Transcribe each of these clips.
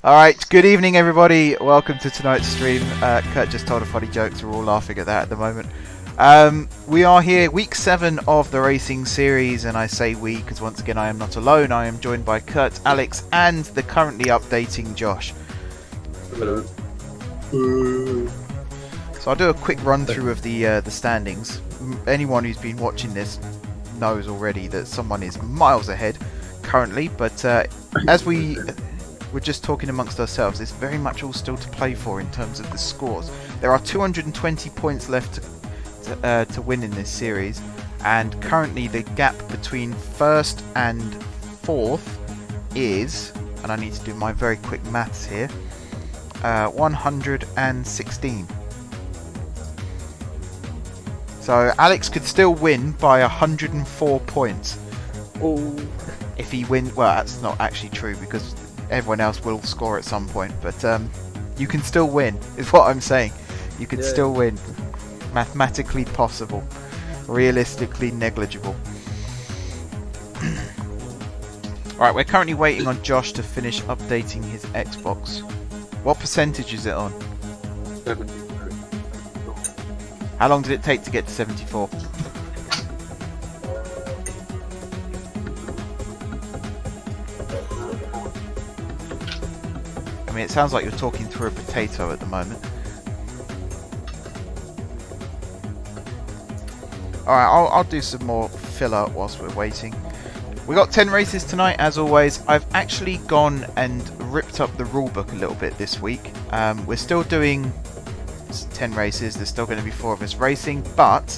Alright, good evening everybody, welcome to tonight's stream. Kurt just told a funny joke, so we're all laughing at that at the moment. We are here, week 7 of the racing series, and I say we because once again I am not alone. I am joined by Kurt, Alex and the currently updating Josh. Hello. So I'll do a quick run through of the standings. Anyone who's been watching this knows already that someone is miles ahead currently, but as we're just talking amongst ourselves, it's very much all still to play for in terms of the scores. There are 220 points left to win in this series, and currently the gap between first and fourth is, and I need to do my very quick maths here, 116. So Alex could still win by 104 points. Oh. If he wins, well, that's not actually true because everyone else will score at some point, but you can still win, is what I'm saying. You can still win. Mathematically possible. Realistically negligible. Alright, we're currently waiting on Josh to finish updating his Xbox. What percentage is it on? 74. How long did it take to get to 74? I mean, it sounds like you're talking through a potato at the moment. Alright, I'll do some more filler whilst we're waiting. We got 10 races tonight, as always. I've actually gone and ripped up the rulebook a little bit this week. We're still doing 10 races. There's still going to be 4 of us racing, but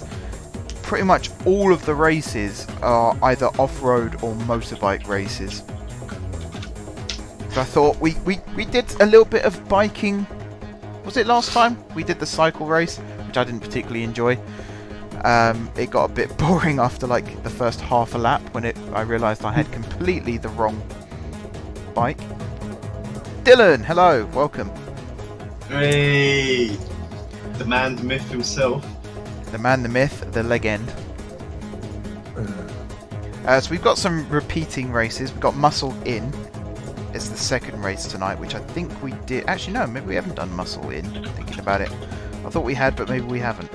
pretty much all of the races are either off-road or motorbike races. So I thought we did a little bit of biking. Was it last time? We did the cycle race, which I didn't particularly enjoy. It got a bit boring after like the first half a lap when I realised I had completely the wrong bike. Dylan, hello, welcome. Hey, the man, the myth himself. The man, the myth, the legend. So we've got some repeating races. We've got Muscle In. It's the second race tonight, which I think we did. Actually, no, maybe we haven't done Muscle In. Thinking about it, I thought we had, but maybe we haven't.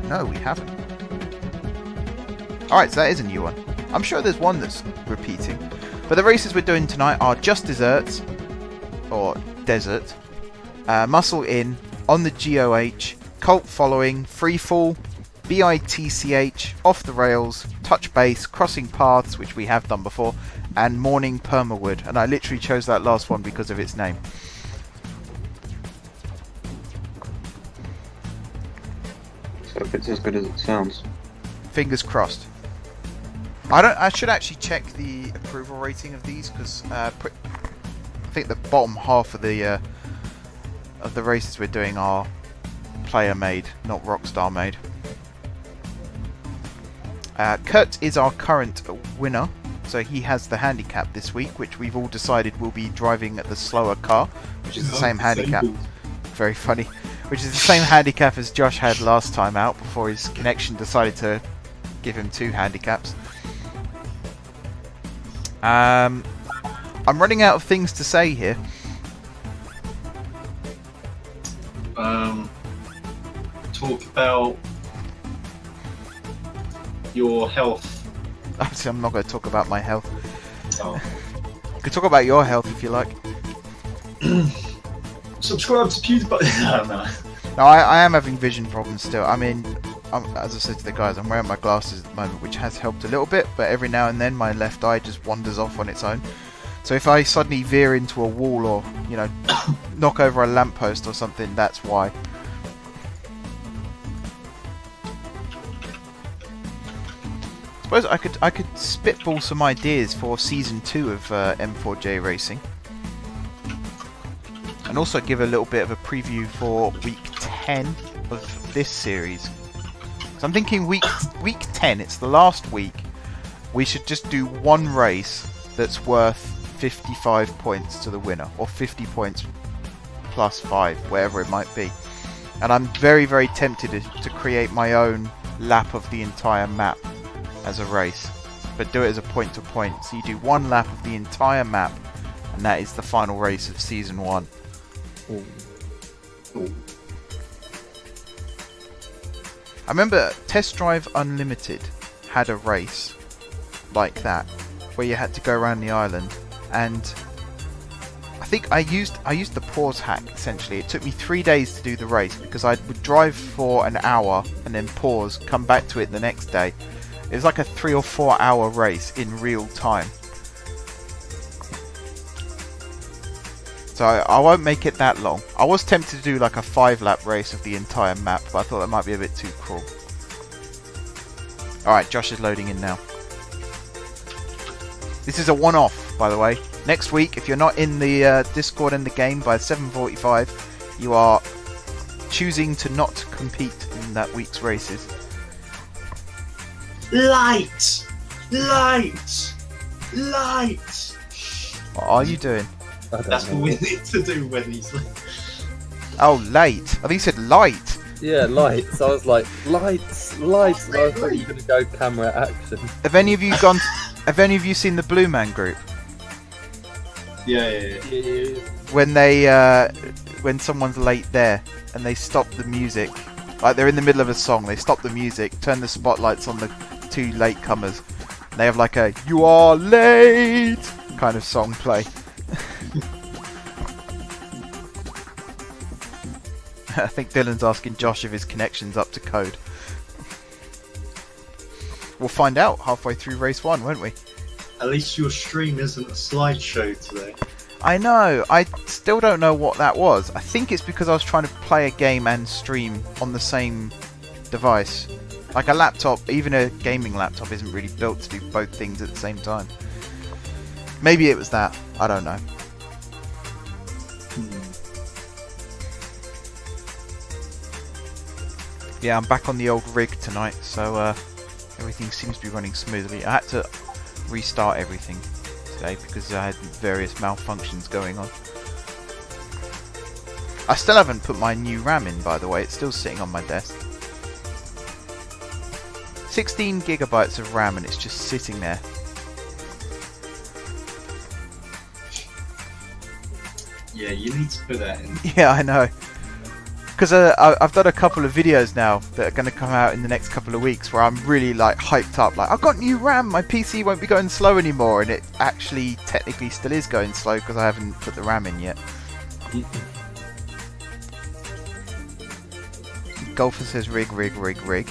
No, we haven't. Alright, so that is a new one. I'm sure there's one that's repeating. But the races we're doing tonight are Just Desserts, or Desert, Muscle In, On the GOH, Cult Following, Freefall, BITCH, Off the Rails, Touch Base, Crossing Paths, which we have done before, and Morning Permawood. And I literally chose that last one because of its name. So if it's as good as it sounds. Fingers crossed. I should actually check the approval rating of these because I think the bottom half of the races we're doing are player made, not Rockstar made. Kurt is our current winner, so he has the handicap this week, which we've all decided will be driving at the slower car, which is the same handicap. Very funny. Which is the same handicap as Josh had last time out before his connection decided to give him 2 handicaps. I'm running out of things to say here. Talk about your health. Obviously, I'm not going to talk about my health. Oh. I could talk about your health if you like. Subscribe to PewDiePie. No. No, I am having vision problems still. I mean, as I said to the guys, I'm wearing my glasses at the moment, which has helped a little bit, but every now and then my left eye just wanders off on its own. So if I suddenly veer into a wall or, you know, knock over a lamppost or something, that's why. I suppose I could spitball some ideas for season 2 of M4J Racing. And also give a little bit of a preview for week 10 of this series. So I'm thinking week 10, it's the last week, we should just do one race that's worth 55 points to the winner, or 50 points plus 5, wherever it might be. And I'm very, very tempted to create my own lap of the entire map as a race. but do it as a point to point. So you do 1 lap of the entire map, and that is the final race of Season 1. Ooh. I remember Test Drive Unlimited had a race like that, where you had to go around the island, and I think I used the pause hack essentially. It took me 3 days to do the race because I would drive for an hour and then pause, come back to it the next day. It was like a 3 or 4 hour race in real time. So I won't make it that long. I was tempted to do like a 5-lap race of the entire map, but I thought that might be a bit too cruel. Alright, Josh is loading in now. This is a one-off, by the way. Next week, if you're not in the Discord and the game by 7:45, you are choosing to not compete in that week's races. Light! Light! Light! What are you doing? That's what we need to do when he's late. Oh, late. I think you said light. Yeah, lights. I was like, lights, lights. And I thought you were going to go camera action. Have any of you gone? Have any of you seen the Blue Man Group? Yeah. When they when someone's late there and they stop the music, like they're in the middle of a song, they stop the music, turn the spotlights on the 2 latecomers, and they have like a "You are late" kind of song play. I think Dylan's asking Josh if his connection's up to code. We'll find out halfway through race 1, won't we? At least your stream isn't a slideshow today. I know, I still don't know what that was. I think it's because I was trying to play a game and stream on the same device. Like a laptop, even a gaming laptop isn't really built to do both things at the same time. Maybe it was that, I don't know. Yeah, I'm back on the old rig tonight, so everything seems to be running smoothly. I had to restart everything today because I had various malfunctions going on. I still haven't put my new RAM in, by the way. It's still sitting on my desk. 16 gigabytes of RAM and it's just sitting there. Yeah, you need to put that in. Yeah, I know. Because I've done a couple of videos now that are going to come out in the next couple of weeks where I'm really like hyped up, like I've got new RAM, my PC won't be going slow anymore, and it actually technically still is going slow because I haven't put the RAM in yet. Golfer says rig. The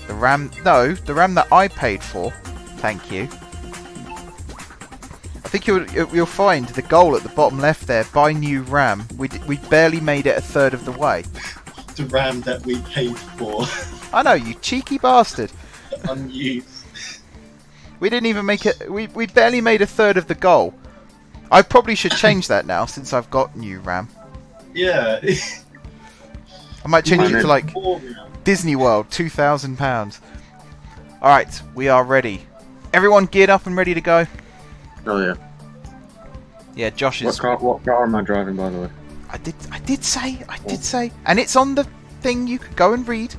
RAM, no, the RAM that I paid for, thank you. I think you'll find the goal at the bottom left there, buy new RAM. We barely made it a third of the way. The RAM that we paid for. I know, you cheeky bastard. Unused. We didn't even make it, we barely made a third of the goal. I probably should change that now since I've got new RAM. Yeah. I might change it to like Disney World, £2,000. Alright, we are ready. Everyone geared up and ready to go? Oh yeah. Yeah, Josh is... What car am I driving, by the way? I did say. And it's on the thing, you could go and read.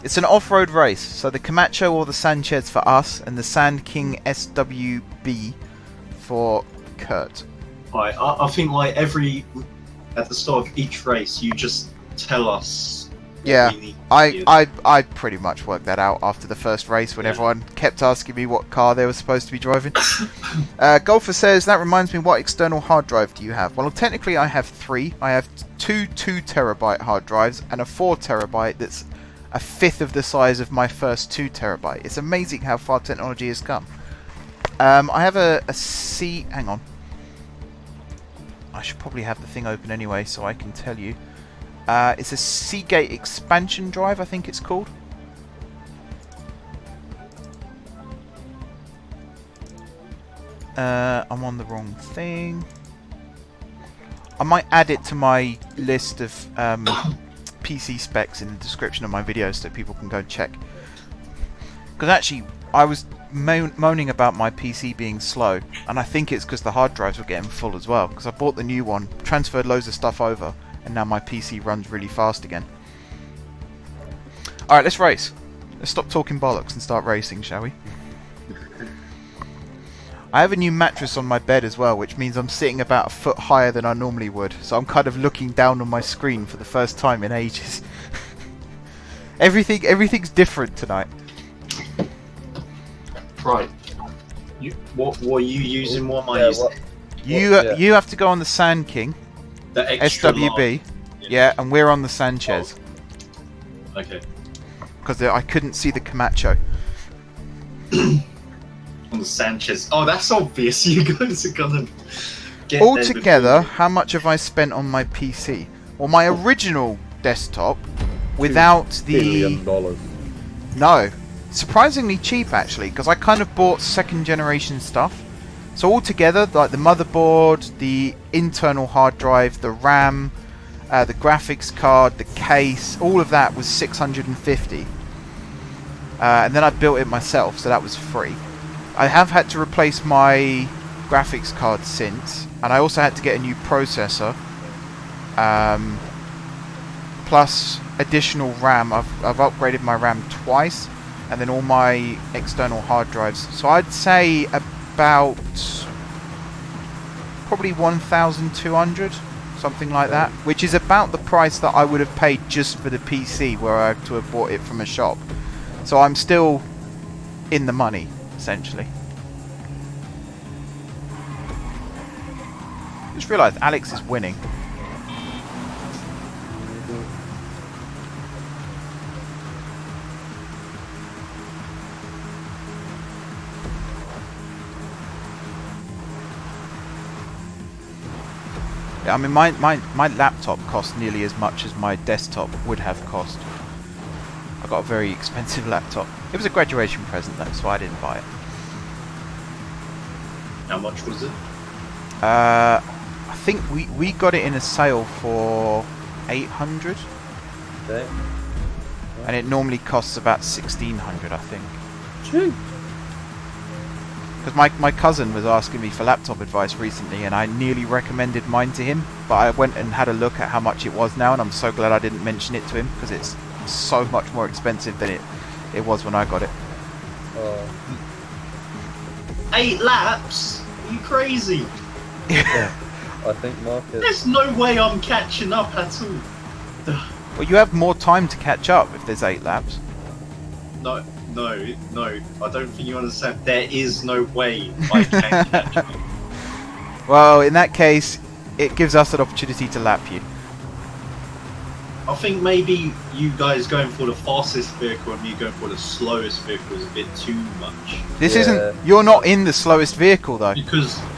It's an off-road race, so the Camacho or the Sanchez for us, and the Sand King SWB for Kurt. I think like at the start of each race, you just tell us. Yeah, we need I pretty much worked that out after the first race when everyone kept asking me what car they were supposed to be driving. Golfer says, that reminds me, what external hard drive do you have? Well, technically I have 3. I have 2 2TB hard drives and a 4TB that's a fifth of the size of my first 2TB. It's amazing how far technology has come. I have a C... Hang on. I should probably have the thing open anyway so I can tell you. It's a Seagate expansion drive, I think it's called. I'm on the wrong thing. I might add it to my list of PC specs in the description of my videos so people can go and check. Because actually, I was moaning about my PC being slow, and I think it's because the hard drives were getting full as well. Because I bought the new one, transferred loads of stuff over, and now my PC runs really fast again. Alright, let's race. Let's stop talking bollocks and start racing, shall we? I have a new mattress on my bed as well, which means I'm sitting about a foot higher than I normally would. So I'm kind of looking down on my screen for the first time in ages. Everything's different tonight. Right. What are you using? What am I using? You have to go on the Sand King, The extra SWB, large. yeah, and we're on the Sanchez Okay. because I couldn't see the Camacho. On the Sanchez. Oh, that's obvious. You guys are gonna get Altogether, how much have I spent on my PC? Well, my original desktop, without the $1 billion. no, surprisingly cheap actually, because I kind of bought second generation stuff. So altogether, like the motherboard, the internal hard drive, the RAM, the graphics card, the case, all of that was $650. And then I built it myself, so that was free. I have had to replace my graphics card since, and I also had to get a new processor, plus additional RAM. I've upgraded my RAM twice, and then all my external hard drives. So I'd say about probably 1,200, something like that, which is about the price that I would have paid just for the PC, where I had to have bought it from a shop. So I'm still in the money, essentially. Just realised Alex is winning. Yeah, I mean, my laptop cost nearly as much as my desktop would have cost. I got a very expensive laptop. It was a graduation present though, so I didn't buy it. How much was it? I think we got it in a sale for 800, Okay. and it normally costs about 1,600, I think. Cheap. Because my cousin was asking me for laptop advice recently, and I nearly recommended mine to him, but I went and had a look at how much it was now, and I'm so glad I didn't mention it to him, because it's so much more expensive than it was when I got it. 8 laps? Are you crazy? Yeah. I think Marcus. There's no way I'm catching up at all. Well, you have more time to catch up if there's 8 laps. No, I don't think you understand. There is no way I can catch up. Well, in that case, it gives us an opportunity to lap you. I think maybe you guys going for the fastest vehicle and me going for the slowest vehicle is a bit too much. This Yeah. isn't... You're not in the slowest vehicle, though.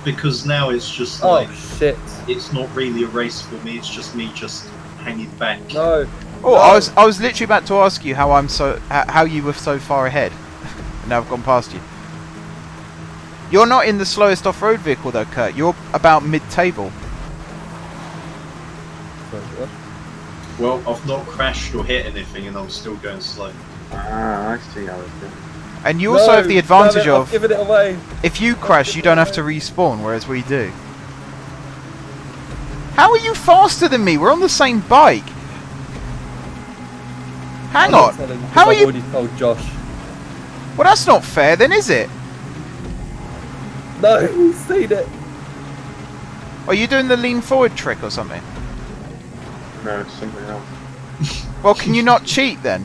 Because now it's just Oh like shit. it's not really a race for me. It's just me just hanging back. No. Oh, No. I was literally about to ask you how you were so far ahead. And now I've gone past you. You're not in the slowest off-road vehicle, though, Kurt. You're about mid-table. Sorry, what? Well, I've not crashed or hit anything, and I'm still going slow. Ah, I see how it's done. And you also have the advantage damn it, I've of... given it away. If you crash, you don't have to respawn, whereas we do. How are you faster than me? We're on the same bike. Hang I'm on. not telling you, How are I've you... already told Josh. Well, that's not fair then, is it? No, he's seen it. Are you doing the lean forward trick or something? No, it's something else. Well, can you not cheat then?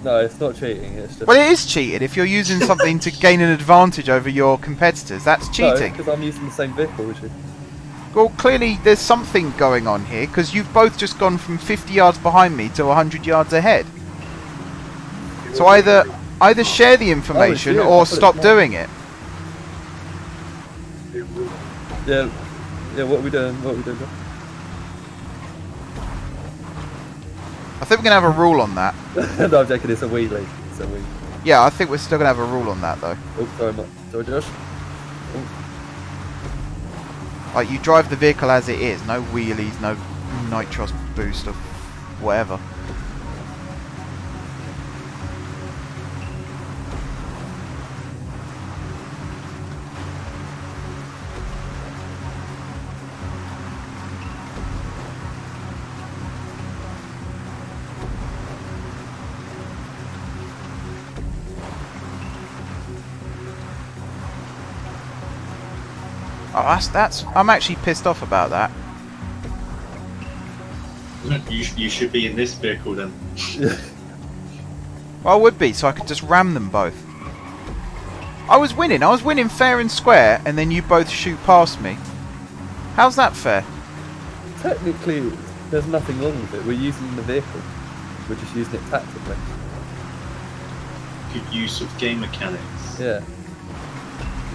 No, it's not cheating. It's just. Well, it is cheated if you're using something to gain an advantage over your competitors. That's cheating. because I'm using the same vehicle as you. Well, clearly there's something going on here, because you've both just gone from 50 yards behind me to 100 yards ahead. So either share the information you. I or thought it stop was doing it. Yeah. Yeah. What are we doing? What are we doing? I think we're going to have a rule on that. No, I'm joking. It's a wheelie. It's a wheelie. Yeah, I think we're still going to have a rule on that, though. Oh, sorry, sorry, Josh. Like, you drive the vehicle as it is. No wheelies, no nitros boost or whatever. Oh, that's. I'm actually pissed off about that. You should be in this vehicle then. Well, I would be, so I could just ram them both. I was winning fair and square, and then you both shoot past me. How's that fair? Technically, there's nothing wrong with it. We're using the vehicle. We're just using it tactically. Good use of game mechanics. Yeah.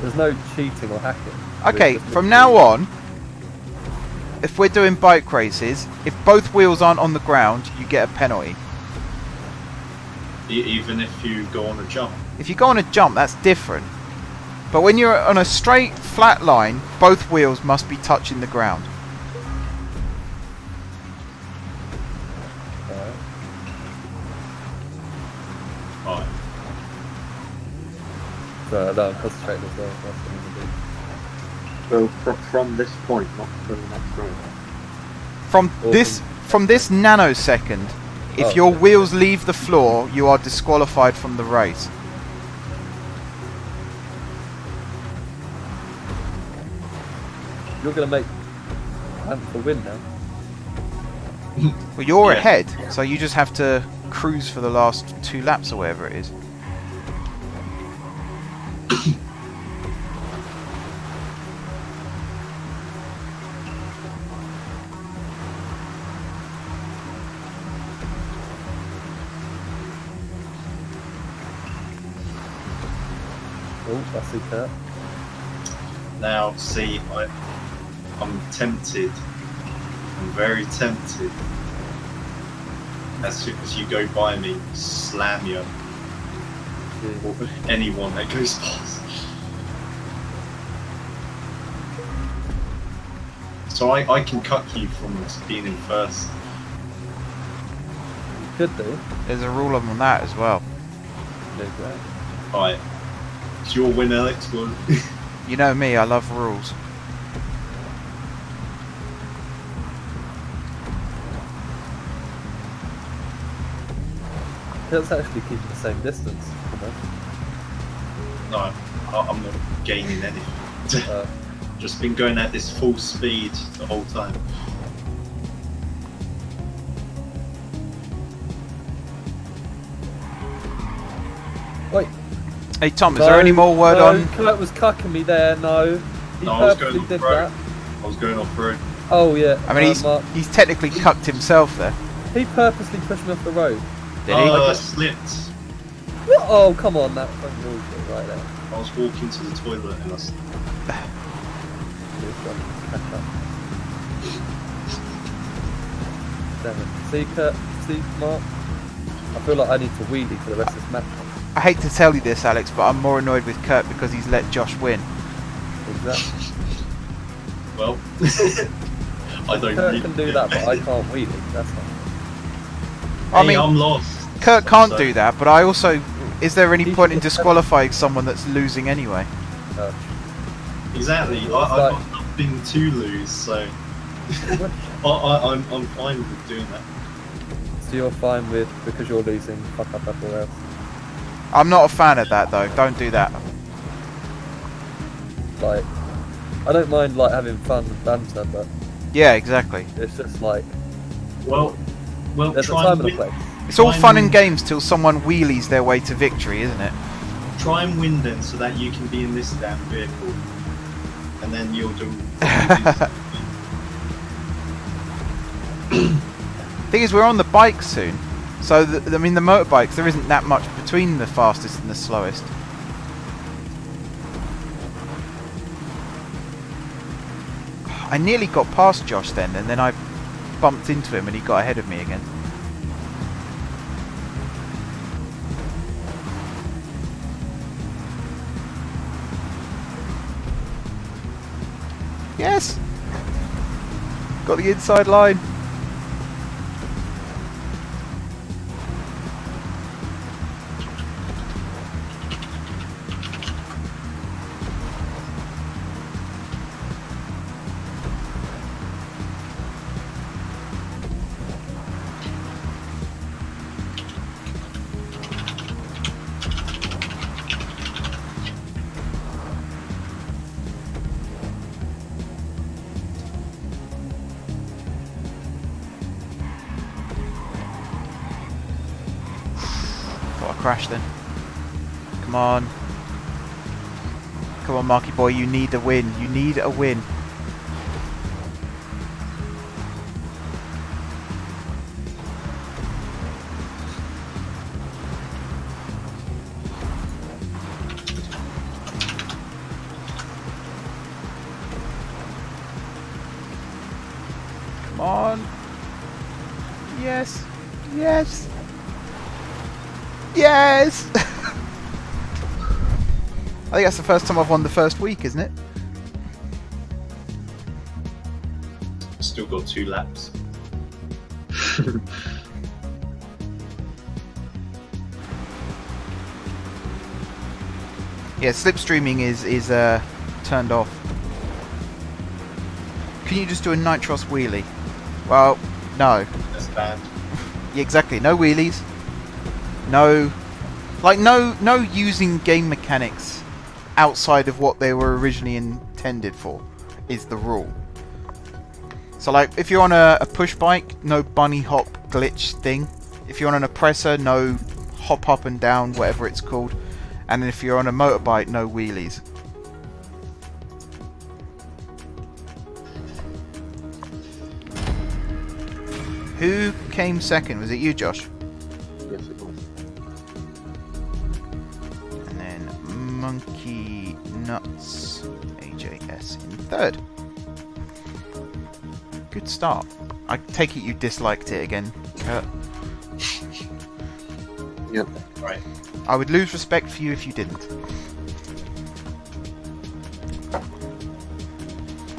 There's no cheating or hacking. Okay, from now on, if we're doing bike races, if both wheels aren't on the ground, you get a penalty. Even if you go on a jump. If you go on a jump, that's different. But when you're on a straight, flat line, both wheels must be touching the ground. Alright. So no, I'm concentrating as well. That's what I'm gonna do. Well, from this point, not from the next road. From this nanosecond, if your wheels leave the floor, you are disqualified from the race. You're gonna make Anthem win now. Well, you're Yeah. ahead, so you just have to cruise for the last 2 laps or whatever it is. Oh, I see Kurt. Now, see, I'm tempted. I'm very tempted. As soon as you go by me, slam you. Or anyone that goes past. So I can cut you from being in first. You could do. There's a rule on that as well. Do great. Alright. It's your win, Alex. Well, You know me, I love rules. Kurt's actually keeping the same distance. no, I'm not gaining anything. Uh, Just been going at this full speed the whole time. wait. Hey Tom, is there any more word on? Kurt was cucking me there. No. He No, I was going purposely off did road. that. I was going off road. Oh yeah. I mean, Mark, he's technically cucked himself there. he purposely pushed me off the road. Did he? Oh, I slipped. What? Oh come on, that fucking bullshit right there. I was walking to the toilet and I slipped. Catch up. Damn it. See Kurt? See Mark? I feel like I need to wheelie for the rest of this match. I hate to tell you this, Alex, but I'm more annoyed with Kurt because he's let Josh win. Exactly. Well, I don't Kurt really can do that, but I can't wheelie. That's not. I mean, I'm lost. Kurt can't So- do that, but I also... Is there any He point in should- disqualifying someone that's losing anyway? Exactly. I've got nothing to lose, so I'm fine with doing that. So you're fine with, because you're losing, fuck up everywhere else. I'm not a fan of that, though. Don't do that. Like, I don't mind like having fun and banter, but Yeah, exactly. it's just like Well, there's a try time and and a win. place. It's all Try fun and and games till someone wheelies their way to victory, isn't it? Try and win then, so that you can be in this damn vehicle, and then you'll do. Thing is, we're on the bike soon. So, I mean, the motorbikes, there isn't that much between the fastest and the slowest. I nearly got past Josh then, and then I bumped into him and he got ahead of me again. Yes! Got the inside line. crash then. Come on. Come on, Marky boy, you need a win. You need a win. Come on. Yes. Yes. Yes. I think that's the first time I've won the first week, isn't it? Still got 2 laps. Yeah, slipstreaming is turned off. Can you just do a nitros wheelie? Well, no. That's bad. Yeah, exactly. No wheelies. No, like no using game mechanics outside of what they were originally intended for is the rule. So like if you're on a push bike, no bunny hop glitch thing. If you're on an oppressor, no hop up and down, whatever it's called. And if you're on a motorbike, no wheelies. Who came second? Was it you, Josh? Yes, it was. And then Monkey Nuts AJS in third. Good start. I take it you disliked it again, Kurt. Yep. Right. I would lose respect for you if you didn't.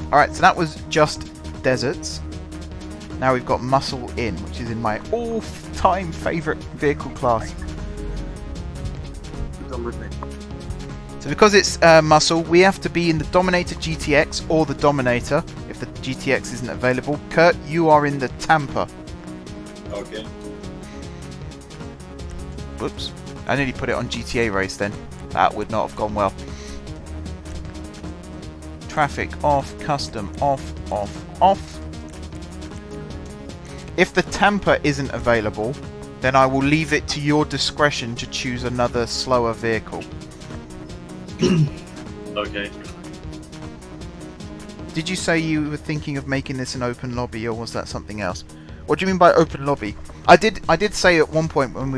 Alright, so that was just deserts. Now we've got Muscle In, which is in my all-time favourite vehicle class. Done with me. So because it's Muscle, we have to be in the Dominator GTX or the Dominator, if the GTX isn't available. Kurt, you are in the Tampa. Okay. Whoops. I nearly put it on GTA race then. That would not have gone well. Traffic off, custom off, off, off. If the Tampa isn't available, then I will leave it to your discretion to choose another slower vehicle. Okay. Did you say you were thinking of making this an open lobby, or was that something else? What do you mean by open lobby? I did say at one point when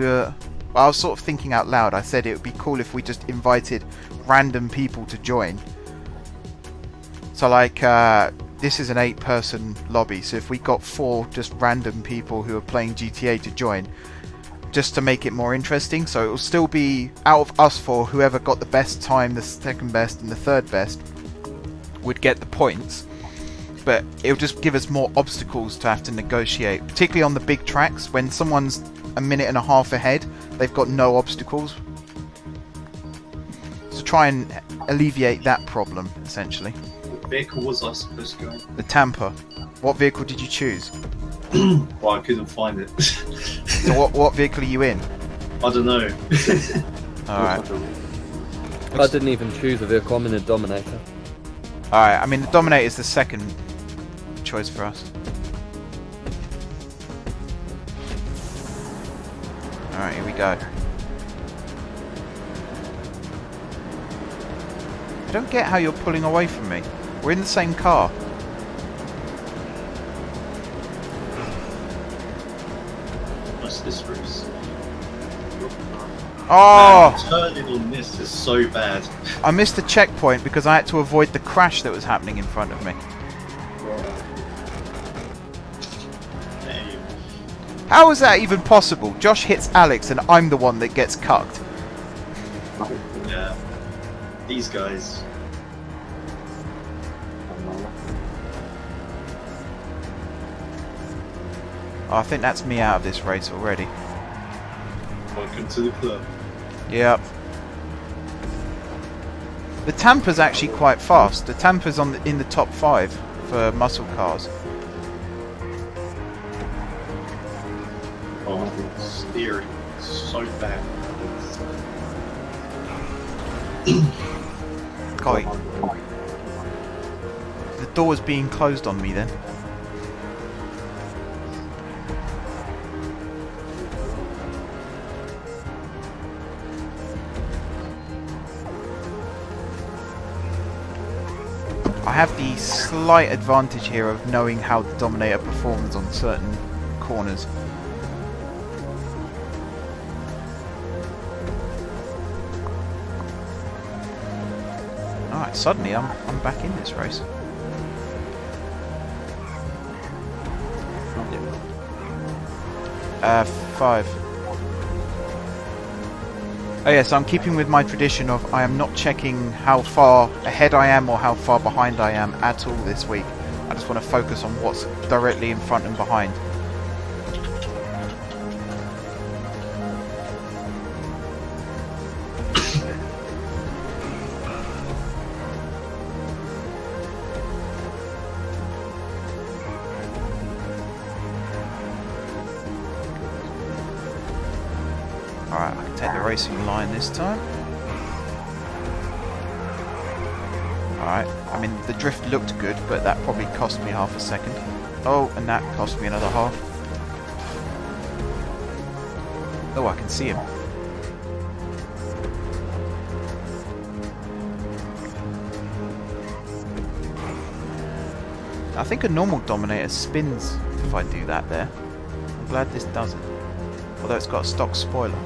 I was sort of thinking out loud, I said it would be cool if we just invited random people to join. So like, this is an 8-person lobby, so if we got 4 just random people who are playing GTA to join, just to make it more interesting, so it will still be out of us 4, whoever got the best time, the second best and the third best would get the points, but it'll just give us more obstacles to have to negotiate, particularly on the big tracks. When someone's a minute and a half ahead, they've got no obstacles, so try and alleviate that problem essentially. What vehicle was I supposed to go in? The Tampa. What vehicle did you choose? Well, I couldn't find it. So what vehicle are you in? I don't know. Alright. I didn't even choose a vehicle, I'm in a Dominator. Alright, I mean the Dominator is the second choice for us. Alright, here we go. I don't get how you're pulling away from me. We're in the same car. What's this race? Oh! Man, turning on this is so bad. I missed the checkpoint because I had to avoid the crash that was happening in front of me. Damn. How is that even possible? Josh hits Alex and I'm the one that gets cucked. Yeah. These guys. Oh, I think that's me out of this race already. Welcome to the club. Yep. The Tampa's actually quite fast. The Tampa's in the top 5 for muscle cars. Oh, steering is so bad. God, the door's being closed on me then. have the slight advantage here of knowing how the Dominator performs on certain corners. Alright, suddenly I'm back in this race. Not yet. 5. Oh yes, I'm keeping with my tradition of I am not checking how far ahead I am or how far behind I am at all this week. I just want to focus on what's directly in front and behind. Alright, I can take the racing line this time. Alright, I mean the drift looked good, but that probably cost me half a second. Oh, and that cost me another half. Oh, I can see him. I think a normal Dominator spins if I do that there. I'm glad this doesn't. Although it's got a stock spoiler.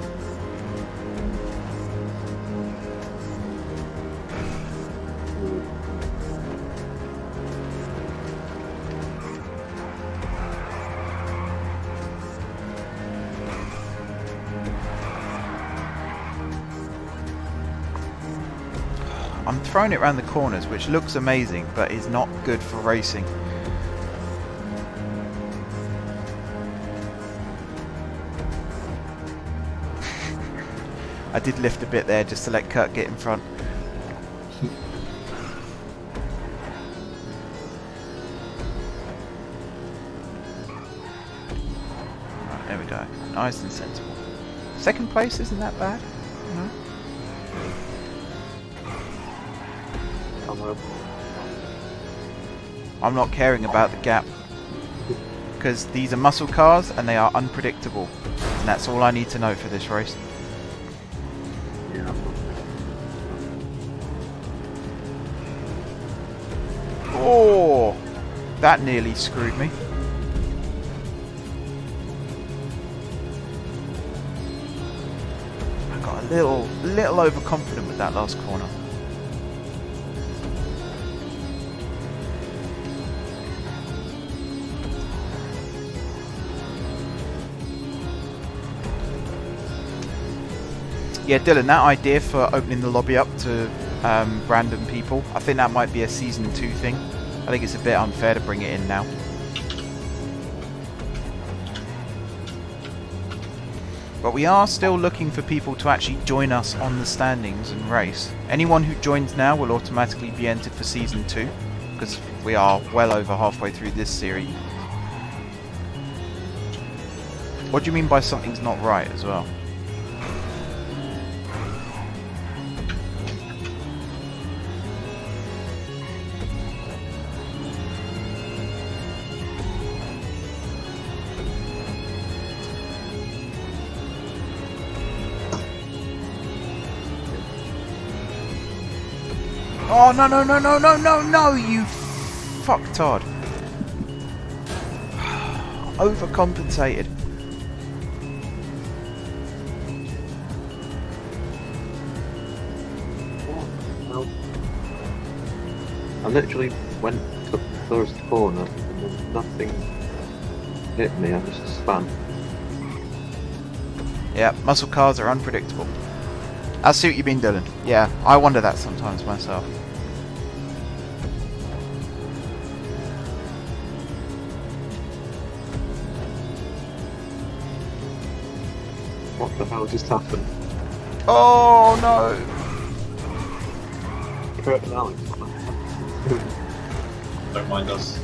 I'm throwing it around the corners, which looks amazing, but is not good for racing. I did lift a bit there just to let Kurt get in front. Right, there we go. Nice and sensible. Second place isn't that bad, you know? I'm not caring about the gap because these are muscle cars and they are unpredictable, and that's all I need to know for this race. Yeah. Oh, that nearly screwed me. I got a little overconfident with that last corner. Yeah, Dylan, that idea for opening the lobby up to random people, I think that might be a Season 2 thing. I think it's a bit unfair to bring it in now. But we are still looking for people to actually join us on the standings and race. Anyone who joins now will automatically be entered for Season 2, because we are well over halfway through this series. What do you mean by something's not right as well? Oh, no, no, no, no, no, no, no, you fucktard. Overcompensated. Well, I literally went to the first corner and then nothing hit me, I just spun. Yeah, muscle cars are unpredictable. I see what you mean, Dylan. Yeah, I wonder that sometimes myself. What the hell just happened? Oh no! Kurt and Alex. Don't mind us.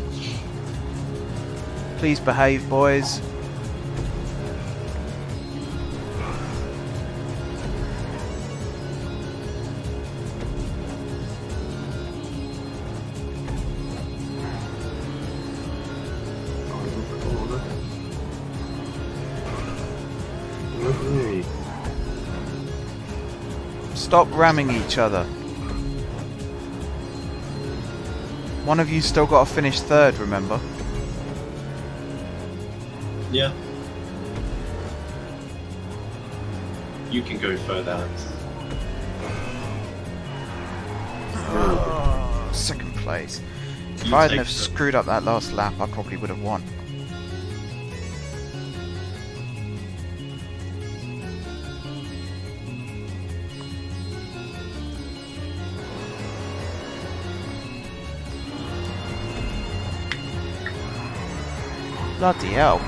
Please behave, boys. Lovely. Stop ramming each other. One of you still got to finish third, remember? Yeah. You can go further, Alex. Second place. If You I hadn't take have the- screwed up that last lap, I probably would have won. Bloody hell.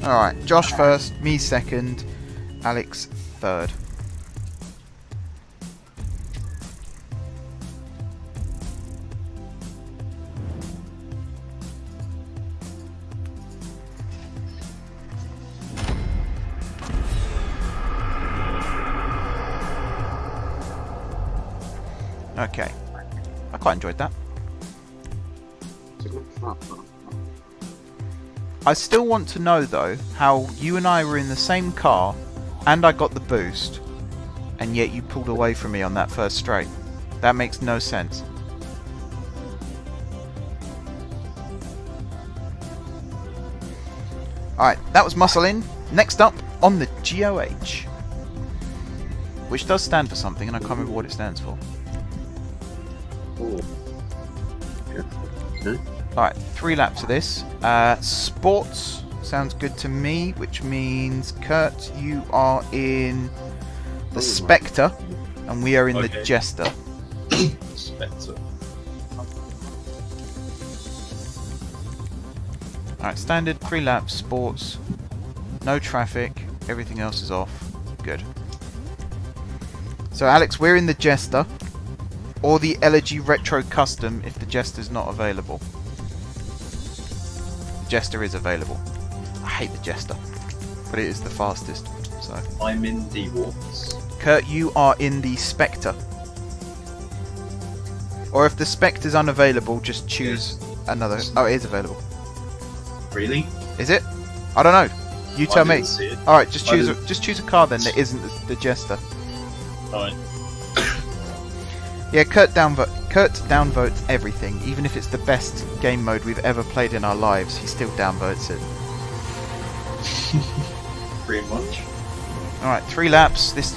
Alright, Josh first, me second, Alex third. Okay, I quite enjoyed that. It's a good trap, though. I still want to know though how you and I were in the same car and I got the boost and yet you pulled away from me on that first straight. That makes no sense. Alright, that was Muscle In. Next up on the GOH, which does stand for something and I can't remember what it stands for. Oh. Yeah. Okay. Alright, 3 laps of this. Sports sounds good to me, which means Kurt, you are in the Spectre and we are in the Okay. Jester. Spectre. Alright, standard, 3 laps, sports, no traffic, everything else is off. Good. So Alex, we're in the Jester, or the Elegy Retro Custom if the Jester's not available. The Jester is available. I hate the Jester, but it is the fastest, so. I'm in the Warts. Kurt, you are in the Spectre. Or if the Spectre's unavailable, just choose another. Oh, it is available. Really? Is it? I don't know. You tell I me. didn't see it. All right, just I choose a car then that isn't the Jester. Alright. Yeah, Kurt downvotes everything, even if it's the best game mode we've ever played in our lives. He still downvotes it. Pretty much. All right, 3 laps. This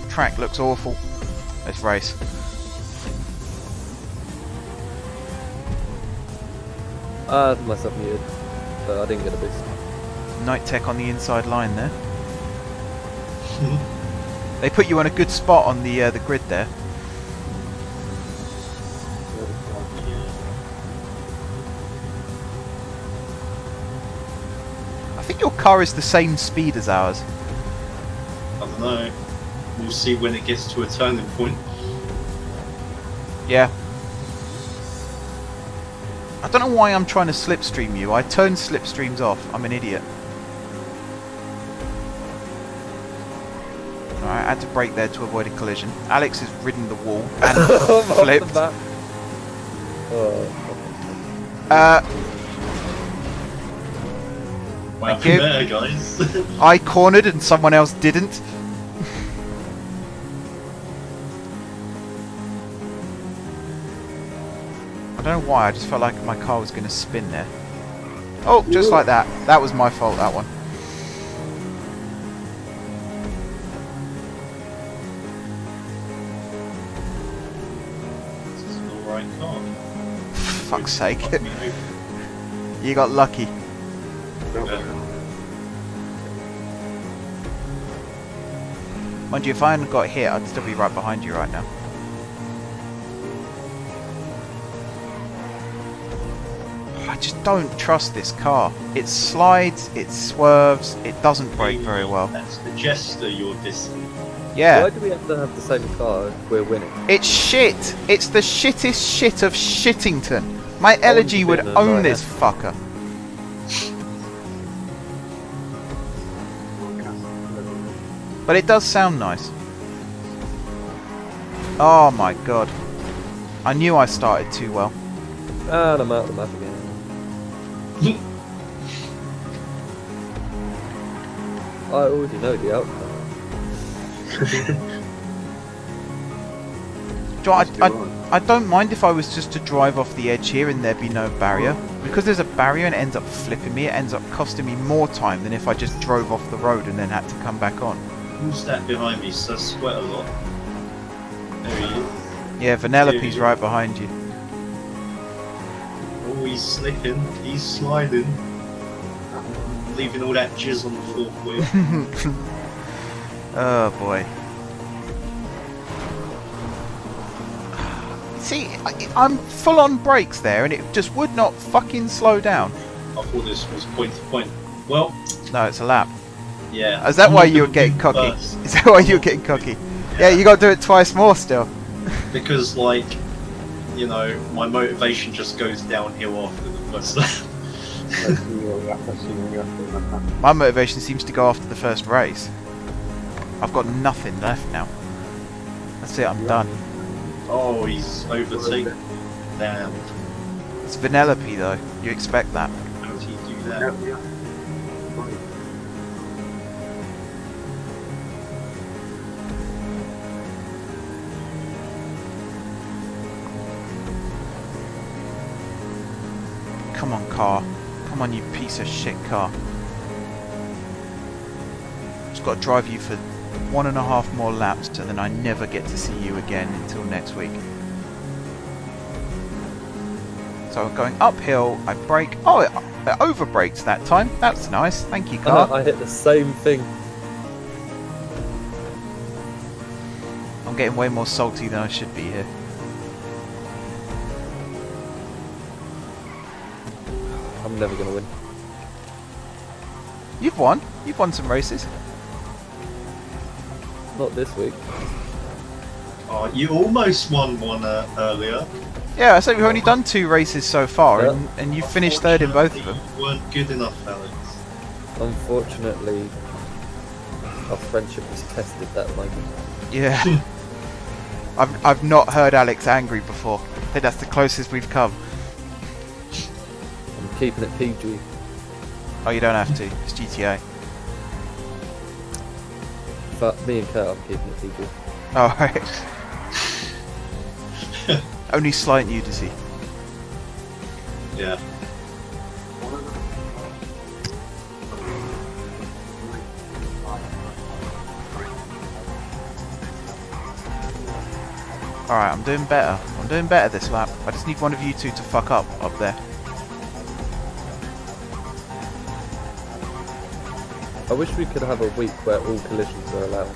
track looks awful. Let's race. I had myself muted, but I didn't get a boost. Night Tech on the inside line there. They put you on a good spot on the grid there. I think your car is the same speed as ours. I don't know. We'll see when it gets to a turning point. Yeah. I don't know why I'm trying to slipstream you. I turn slipstreams off. I'm an idiot. Alright, I had to brake there to avoid a collision. Alex has ridden the wall and Off the flipped. back. Oh, What Thank you. happened there, guys? I cornered and someone else didn't. I don't know why, I just felt like my car was going to spin there. Oh, just like that. That was my fault, that one. This is an alright car. Fuck's sake. Fuck me over. You got lucky. Mind you, if I hadn't got hit, I'd still be right behind you right now. I just don't trust this car. It slides, it swerves, it doesn't brake very well. That's the Jester you're dissing. Yeah. Why do we have to have the same car if we're winning? It's shit. It's the shittest shit of Shittington. My Elegy would goodness, own I this fucker. But it does sound nice. Oh my god. I knew I started too well. And I'm out of the map again. I already know the outcome. I don't mind if I was just to drive off the edge here and there be no barrier. Because there's a barrier and it ends up flipping me, it ends up costing me more time than if I just drove off the road and then had to come back on. Who's that behind me? So I sweat a lot. There he is. Yeah, Vanellope's right behind you. Oh, he's slipping. He's sliding. Leaving all that jizz on the floor for you. Oh boy. See, I'm full on brakes there and it just would not fucking slow down. I thought this was point to point. Well, No, it's a lap. yeah. Is that I'm why not you were gonna getting do cocky? first. Is that why you were getting cocky? Yeah, you got to do it twice more still. Because, like, you know, my motivation just goes downhill after the first lap. My motivation seems to go after the first race. I've got nothing left now. That's it, I'm done. Oh, he's overtaken. Damn. It's Vanellope though, you expect that. How do you do that? Come on, car. Come on, you piece of shit car. Just got to drive you for 1.5 more laps and then I never get to see you again until next week. So I'm going uphill, I brake. Oh, it over brakes that time. That's nice. Thank you, car. I hit the same thing. I'm getting way more salty than I should be here. I'm never gonna win. You've won. You've won some races. Not this week. Oh, you almost won one earlier. Yeah, I said we've only done 2 races so far, Yeah. and you finished 3rd in both of them. You weren't good enough, Alex. Unfortunately, our friendship was tested that moment. Yeah. I've not heard Alex angry before. I think that's the closest we've come. I'm keeping it PG. Oh, you don't have to. It's GTA. But me and Kurt, I'm keeping it PG. Oh, right. Only slight nudity. Yeah. Alright, I'm doing better. I'm doing better this lap. I just need one of you two to fuck up there. I wish we could have a week where all collisions are allowed.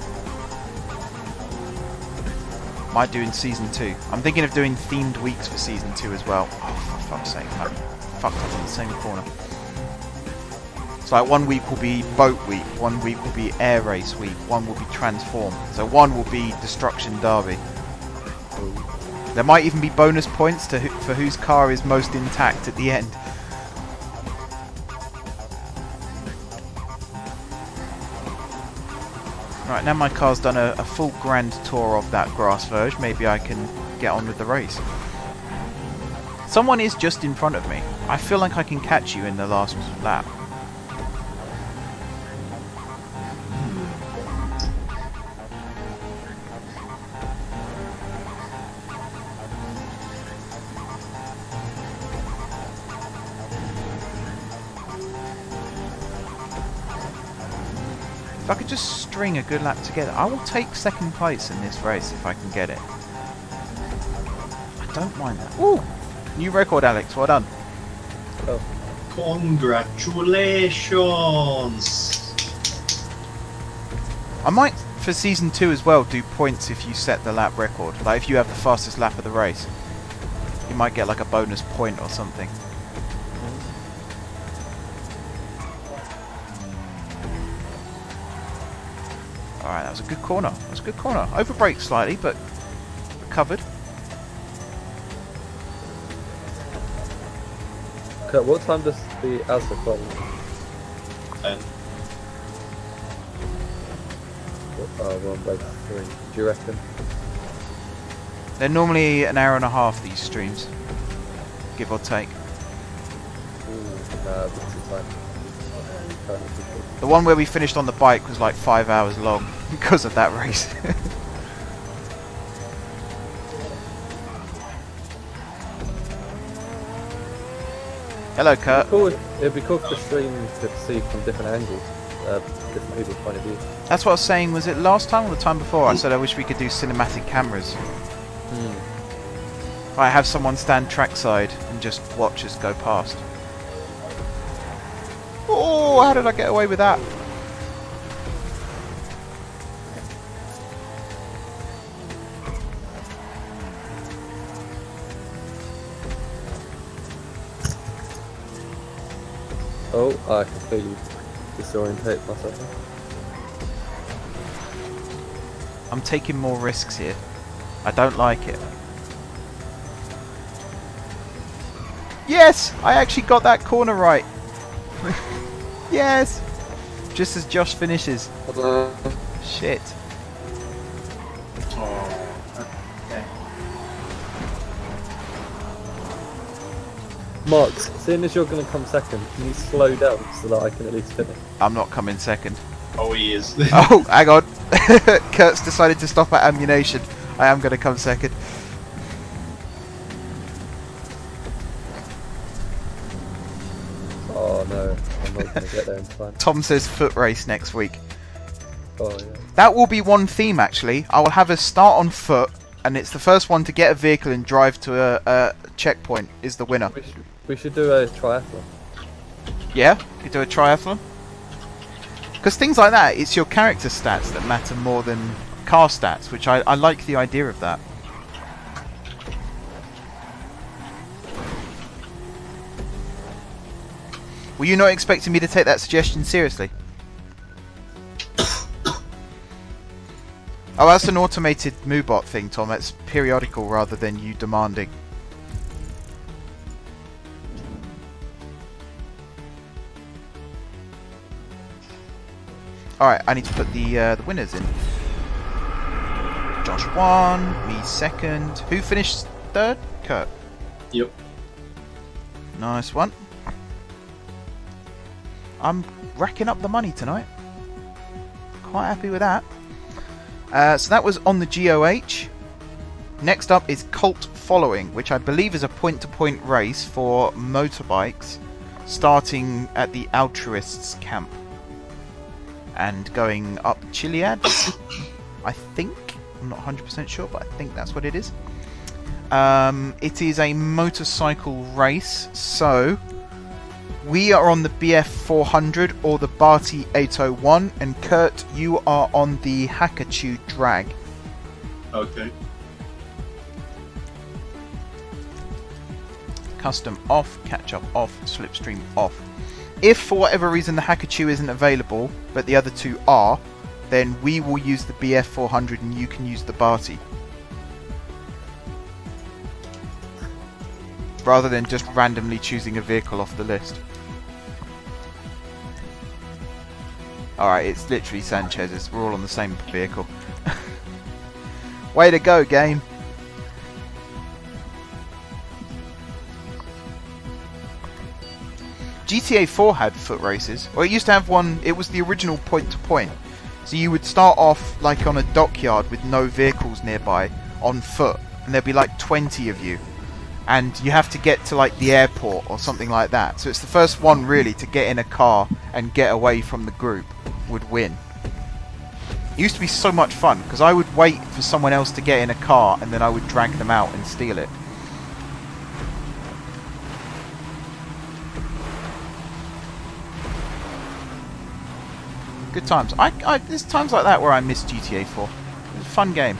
Might do in Season 2. I'm thinking of doing themed weeks for Season 2 as well. Oh, for fuck's sake. I fucked up in the same corner. It's like one week will be boat week, one week will be air race week, one will be transform. So one will be destruction derby. There might even be bonus points for whose car is most intact at the end. Right, now my car's done a full grand tour of that grass verge, maybe I can get on with the race. Someone is just in front of me. I feel like I can catch you in the last lap. If I could just string a good lap together, I will take 2nd place in this race if I can get it. I don't mind that. Ooh! New record, Alex. Well done. Oh, Congratulations! I might, for Season 2 as well, do points if you set the lap record. Like if you have the fastest lap of the race. You might get like a bonus point or something. Alright, that was a good corner. That was a good corner. Overbraked slightly, but recovered. Kurt, what time does the ASUS close? 10. We're on break 3. Do you reckon? They're normally an hour and a half, these streams. Give or take. Ooh, nah, a bit too tight. kind of people. The one where we finished on the bike was like 5 hours long because of that race. Hello, Kurt. It'd be cool if the stream could see from different angles, different people's point of view. That's what I was saying. Was it last time or the time before? I said I wish we could do cinematic cameras. I have someone stand trackside and just watch us go past. Oh, how did I get away with that? Oh, I completely disorientate myself. I'm taking more risks here. I don't like it. Yes! I actually got that corner right. Yes! Just as Josh finishes. Shit. Oh, okay. Mark, seeing as you're going to come second, can you slow down so that I can at least finish? I'm not coming second. Oh, he is. Oh, hang on. Kurt's decided to stop at ammunition. I am going to come second. Oh no, I'm not going to get there in time. Tom says foot race next week. Oh yeah. That will be one theme actually. I will have us start on foot, and it's the first one to get a vehicle and drive to a checkpoint is the winner. We should do a triathlon. Yeah, you could do a triathlon. Because things like that, it's your character stats that matter more than car stats, which I like the idea of that. Were you not expecting me to take that suggestion seriously? Oh, that's an automated MooBot thing, Tom. That's periodical rather than you demanding. Alright, I need to put the winners in. Josh won, me second. Who finished third? Kurt. Yep. Nice one. I'm racking up the money tonight. Quite happy with that. So that was on the GOH. Next up is Cult Following, which I believe is a point-to-point race for motorbikes, starting at the Altruists camp and going up Chiliad. I think. I'm not 100% sure, but I think that's what it is. It is a motorcycle race, so we are on the BF 400 or the Barty 801, and Kurt, you are on the Hakachu Drag. Okay. Custom off, catch up off, slipstream off. If for whatever reason the Hakachu isn't available, but the other two are, then we will use the BF 400 and you can use the Barty. Rather than just randomly choosing a vehicle off the list. Alright, it's literally Sanchez's. We're all on the same vehicle. Way to go, game. GTA 4 had foot races. Or it used to have one, it was the original point-to-point. So you would start off like on a dockyard with no vehicles nearby on foot. And there'd be like 20 of you. And you have to get to like the airport or something like that. So it's the first one really to get in a car and get away from the group would win. It used to be so much fun because I would wait for someone else to get in a car and then I would drag them out and steal it. Good times. There's times like that where I miss GTA 4. It's a fun game.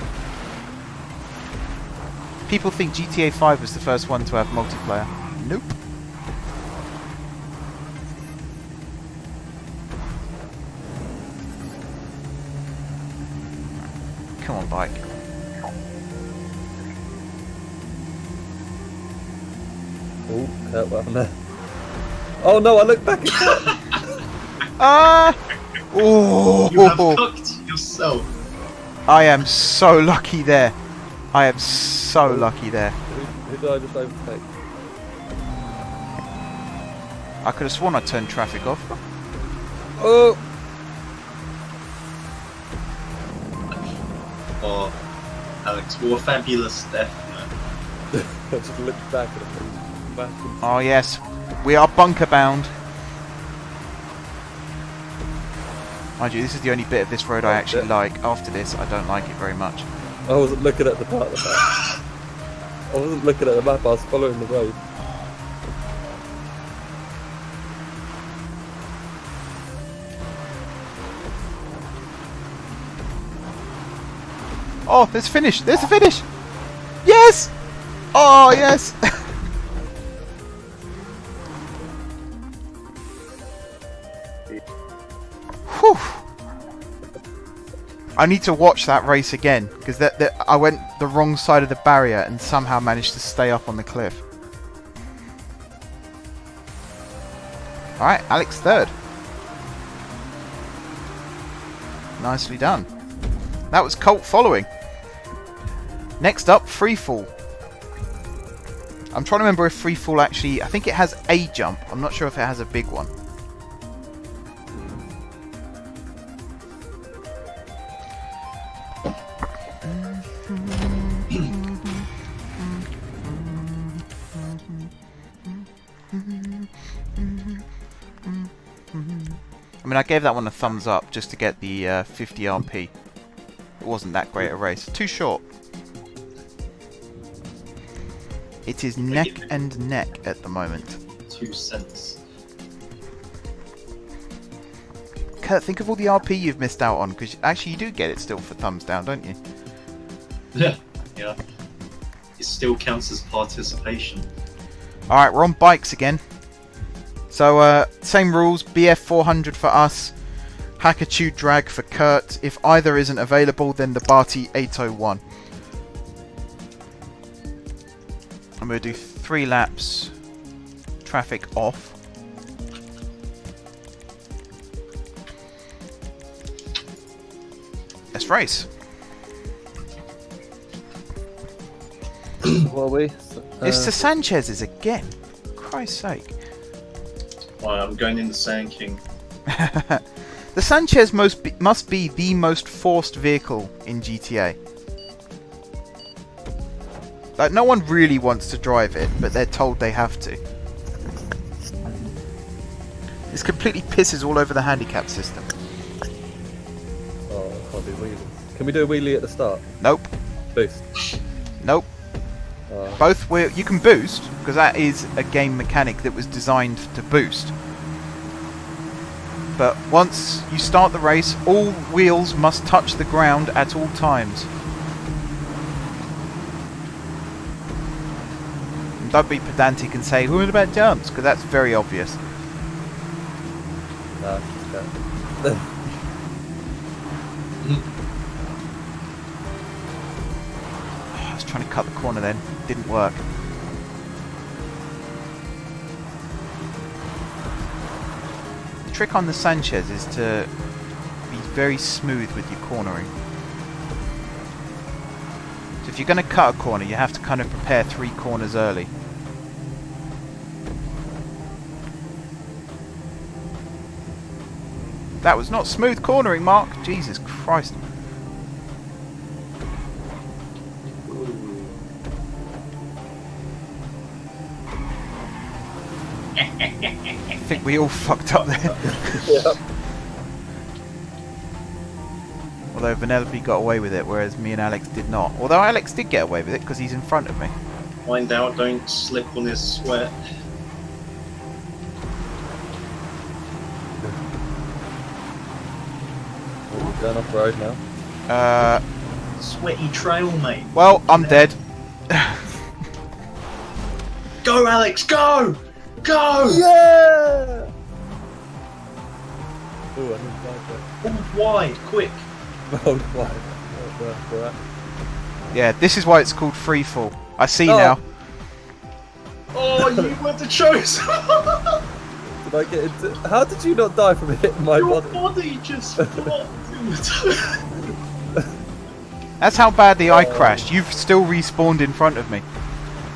People think GTA 5 was the first one to have multiplayer. Nope. Come on, bike. Oh, Kurt, what happened there? Oh no, I looked back at Kurt! Ah! Oh! You have cooked yourself. I am so lucky there. I am so lucky there. Who did I just overtake? I could have sworn I turned traffic off. Oh! Oh, Alex, what a fabulous death, man. I just looked back at him. Back and... Oh yes, we are bunker bound. Mind you, this is the only bit of this road I actually like. After this, I don't like it very much. I wasn't looking at the part of the map. I wasn't looking at the map, I was following the road. Oh, there's a finish! There's a finish! Yes! Oh, yes! Whew. I need to watch that race again, because I went the wrong side of the barrier and somehow managed to stay up on the cliff. Alright, Alex third. Nicely done. That was Colt following. Next up, freefall. I'm trying to remember if freefall actually... I think it has a jump. I'm not sure if it has a big one. I mean, I gave that one a thumbs up just to get the 50 RP. It wasn't that great a race. Too short. It is neck and neck at the moment. 2 cents. Kurt, think of all the RP you've missed out on, because actually you do get it still for thumbs down, don't you? Yeah. Yeah. It still counts as participation. Alright, we're on bikes again. So, same rules. BF 400 for us. Hackatune drag for Kurt. If either isn't available, then the Barty 801. I'm going to do 3 laps. Traffic off. Let's race. What are we? It's the Sanchez's again. Christ's sake. Right, I'm going in the Sand King. The Sanchez must be the most forced vehicle in GTA. Like, no one really wants to drive it, but they're told they have to. This completely pisses all over the handicap system. Oh, I can't do wheelies. Can we do a wheelie at the start? Nope. Boost. Nope. Both you can boost, because that is a game mechanic that was designed to boost. But once you start the race, all wheels must touch the ground at all times. And don't be pedantic and say, what about jumps? Because that's very obvious. No, I was trying to cut the corner then. Didn't work. The trick on the Sanchez is to be very smooth with your cornering. So if you're going to cut a corner, you have to kind of prepare 3 corners early. That was not smooth cornering, Mark. Jesus Christ. I think we all fucked up there. Yeah. Although Vanellope got away with it, whereas me and Alex did not. Although Alex did get away with it because he's in front of me. Find out, don't slip on his sweat. Going off road now. Sweaty trail, mate. Well, I'm dead. Go, Alex, go! Go! Yeah! Oh, I didn't like that. Hold wide, quick. Hold wide. Yeah, this is why it's called freefall. I see Oh. now. Oh, you were the choice. Did I get into... How did you not die from hitting my Your body? body just flopped. That's how badly I crashed. You've still respawned in front of me.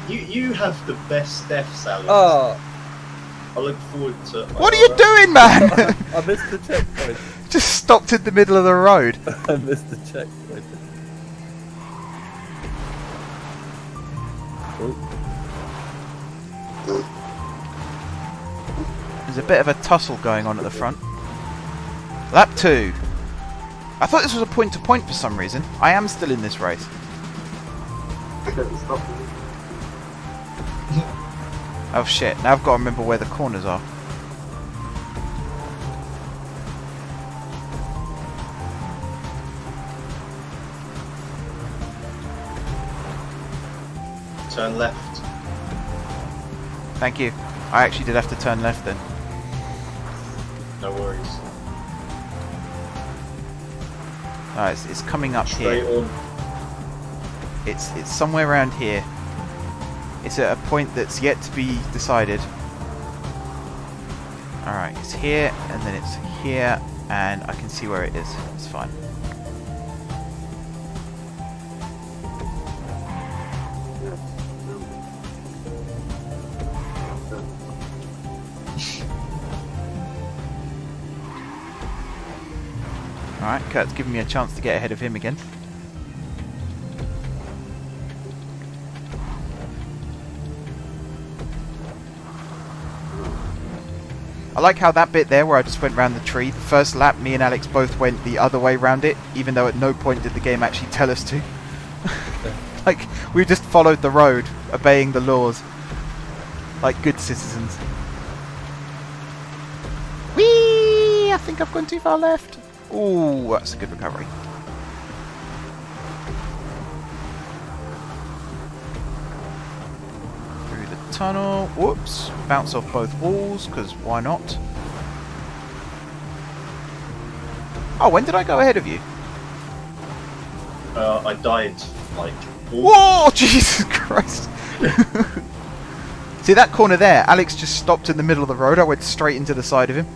You have the best deaths, Alex. Oh. I look forward to. What are you doing, man? I missed the checkpoint. Just stopped in the middle of the road. I missed the checkpoint. There's a bit of a tussle going on at the front. Lap 2. I thought this was a point-to-point for some reason. I am still in this race. Oh shit, now I've got to remember where the corners are. Turn left. Thank you. I actually did have to turn left then. No worries. Alright, it's coming up Straight here. on. It's somewhere around here. It's at a point that's yet to be decided. Alright, it's here, and then it's here, and I can see where it is. It's fine. Alright, Kurt's giving me a chance to get ahead of him again. I like how that bit there where I just went round the tree, the first lap me and Alex both went the other way round it, even though at no point did the game actually tell us to. Like, we just followed the road, obeying the laws, like good citizens. Whee! I think I've gone too far left. Ooh, that's a good recovery. Through the tunnel. Whoops. Bounce off both walls, because why not? Oh, when did I go ahead of you? I died like. Whoa! Jesus Christ! See that corner there? Alex just stopped in the middle of the road. I went straight into the side of him.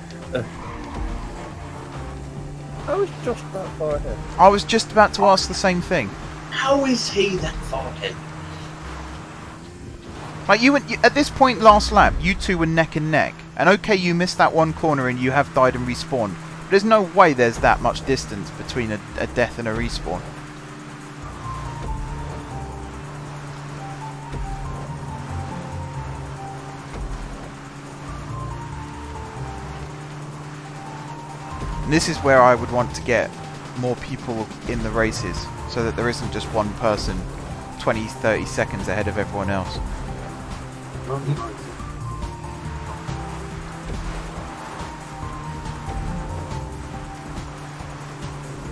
I was just that far ahead. I was just about to ask the same thing. How is he that far ahead? Like at this point last lap, you two were neck and neck. And okay, you missed that one corner and you have died and respawned. But there's no way there's that much distance between a death and a respawn. And this is where I would want to get more people in the races, so that there isn't just one person 20-30 seconds ahead of everyone else.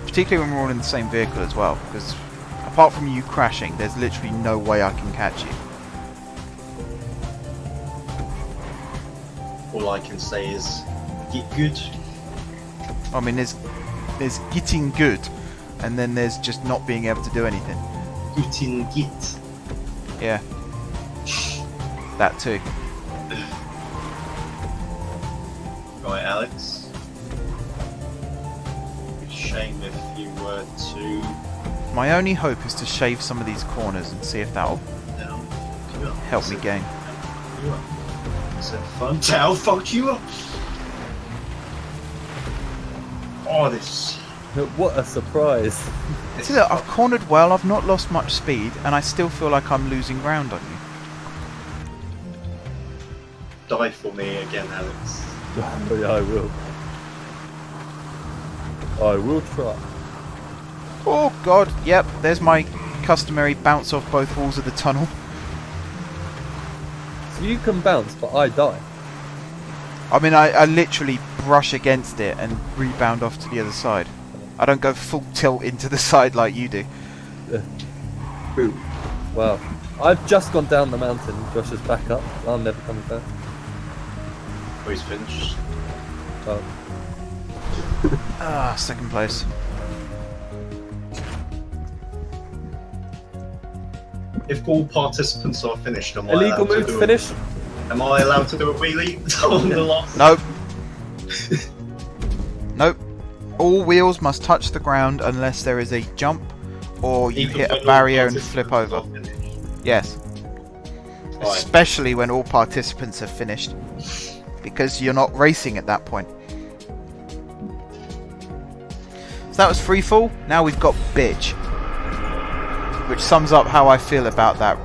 Particularly when we're all in the same vehicle as well, because apart from you crashing, there's literally no way I can catch you. All I can say is, get good. I mean, there's getting good, and then there's just not being able to do anything. Guten Git. Yeah. That too. Right, Alex. Shame if you were to My only hope is to shave some of these corners and see if that'll help me gain. You up. Is it fun? I'll fuck you up. Oh, this. What a surprise. See, look, I've cornered well, I've not lost much speed, and I still feel like I'm losing ground on you. Die for me again, Alex. Yeah, I will. I will try. Oh god, yep, there's my customary bounce off both walls of the tunnel. So you can bounce, but I die. I mean, I literally brush against it and rebound off to the other side. I don't go full tilt into the side like you do. Boom. Wow. I've just gone down the mountain. Josh is back up. I'm never coming back. Oh, he's finished. Oh. Ah, second place. If all participants are finished, am I Illegal allowed to move do finish. Am I allowed to do a wheelie on the last? Nope. Nope. All wheels must touch the ground unless there is a jump or you Even hit when a all barrier and flip participants over. are finished? Yes. Right. Especially when all participants have finished. because you're not racing at that point. So that was free fall. Now we've got bitch, which sums up how I feel about that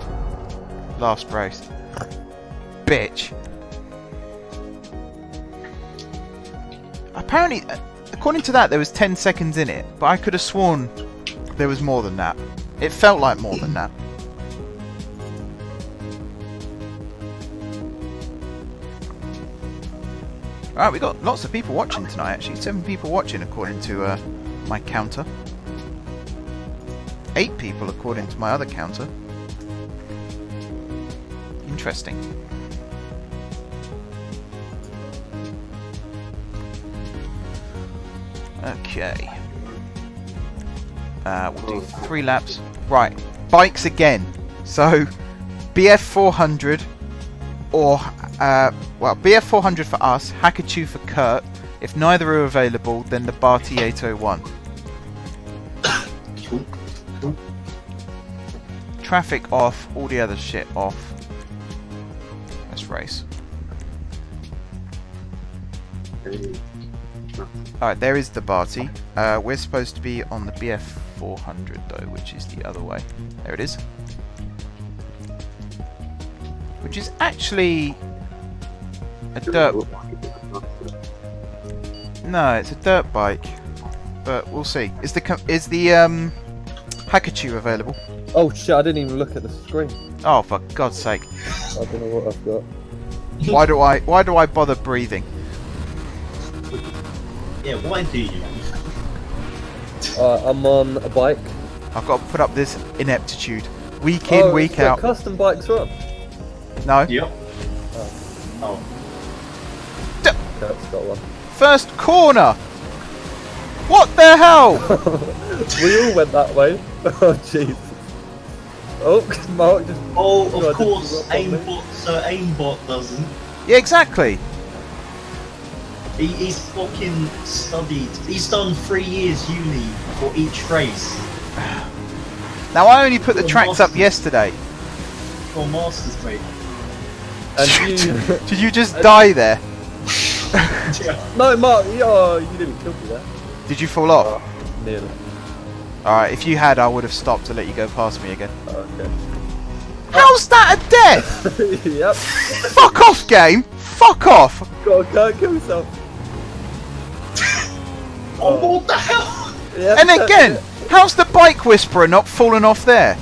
last race. Bitch. Apparently, according to that, there was 10 seconds in it, but I could have sworn there was more than that. It felt like more than that. Alright, we got lots of people watching tonight, actually. 7 people watching according to my counter. 8 people according to my other counter. Interesting. Okay. We'll do 3 laps. Right, bikes again. So, BF400 or, well, BF400 for us, Hakachu for Kurt. If neither are available, then the Barty 801. Traffic off, all the other shit off. Let's race. Alright, there is the Barty. We're supposed to be on the BF400 though, which is the other way. There it is. Which is actually a dirt... No, it's a dirt bike. But we'll see. Is the Hakachu available? Oh shit, I didn't even look at the screen. Oh, for God's sake. I don't know what I've got. Why do I bother breathing? Yeah, why do you? I'm on a bike. I've got to put up this ineptitude. Week in, week out. Custom bikes are up. No. Yep. Oh. Kurt's got one. First corner! What the hell? We all went that way. Oh jeez. Oh, Mark just... Oh, of course, aimbot, so aimbot doesn't. Yeah, exactly. He's fucking studied. He's done 3 years uni for each race. Now I only put the tracks up yesterday. For masters, mate. And you... Did you just die there? No, Mark, you didn't kill me there. Did you fall off? Nearly. Alright, if you had, I would have stopped to let you go past me again. Okay. How's that a death? Yep. Fuck off, game! Fuck off! Can't kill yourself. Oh, what the hell? Yeah, And again, how's the bike whisperer not fallen off there?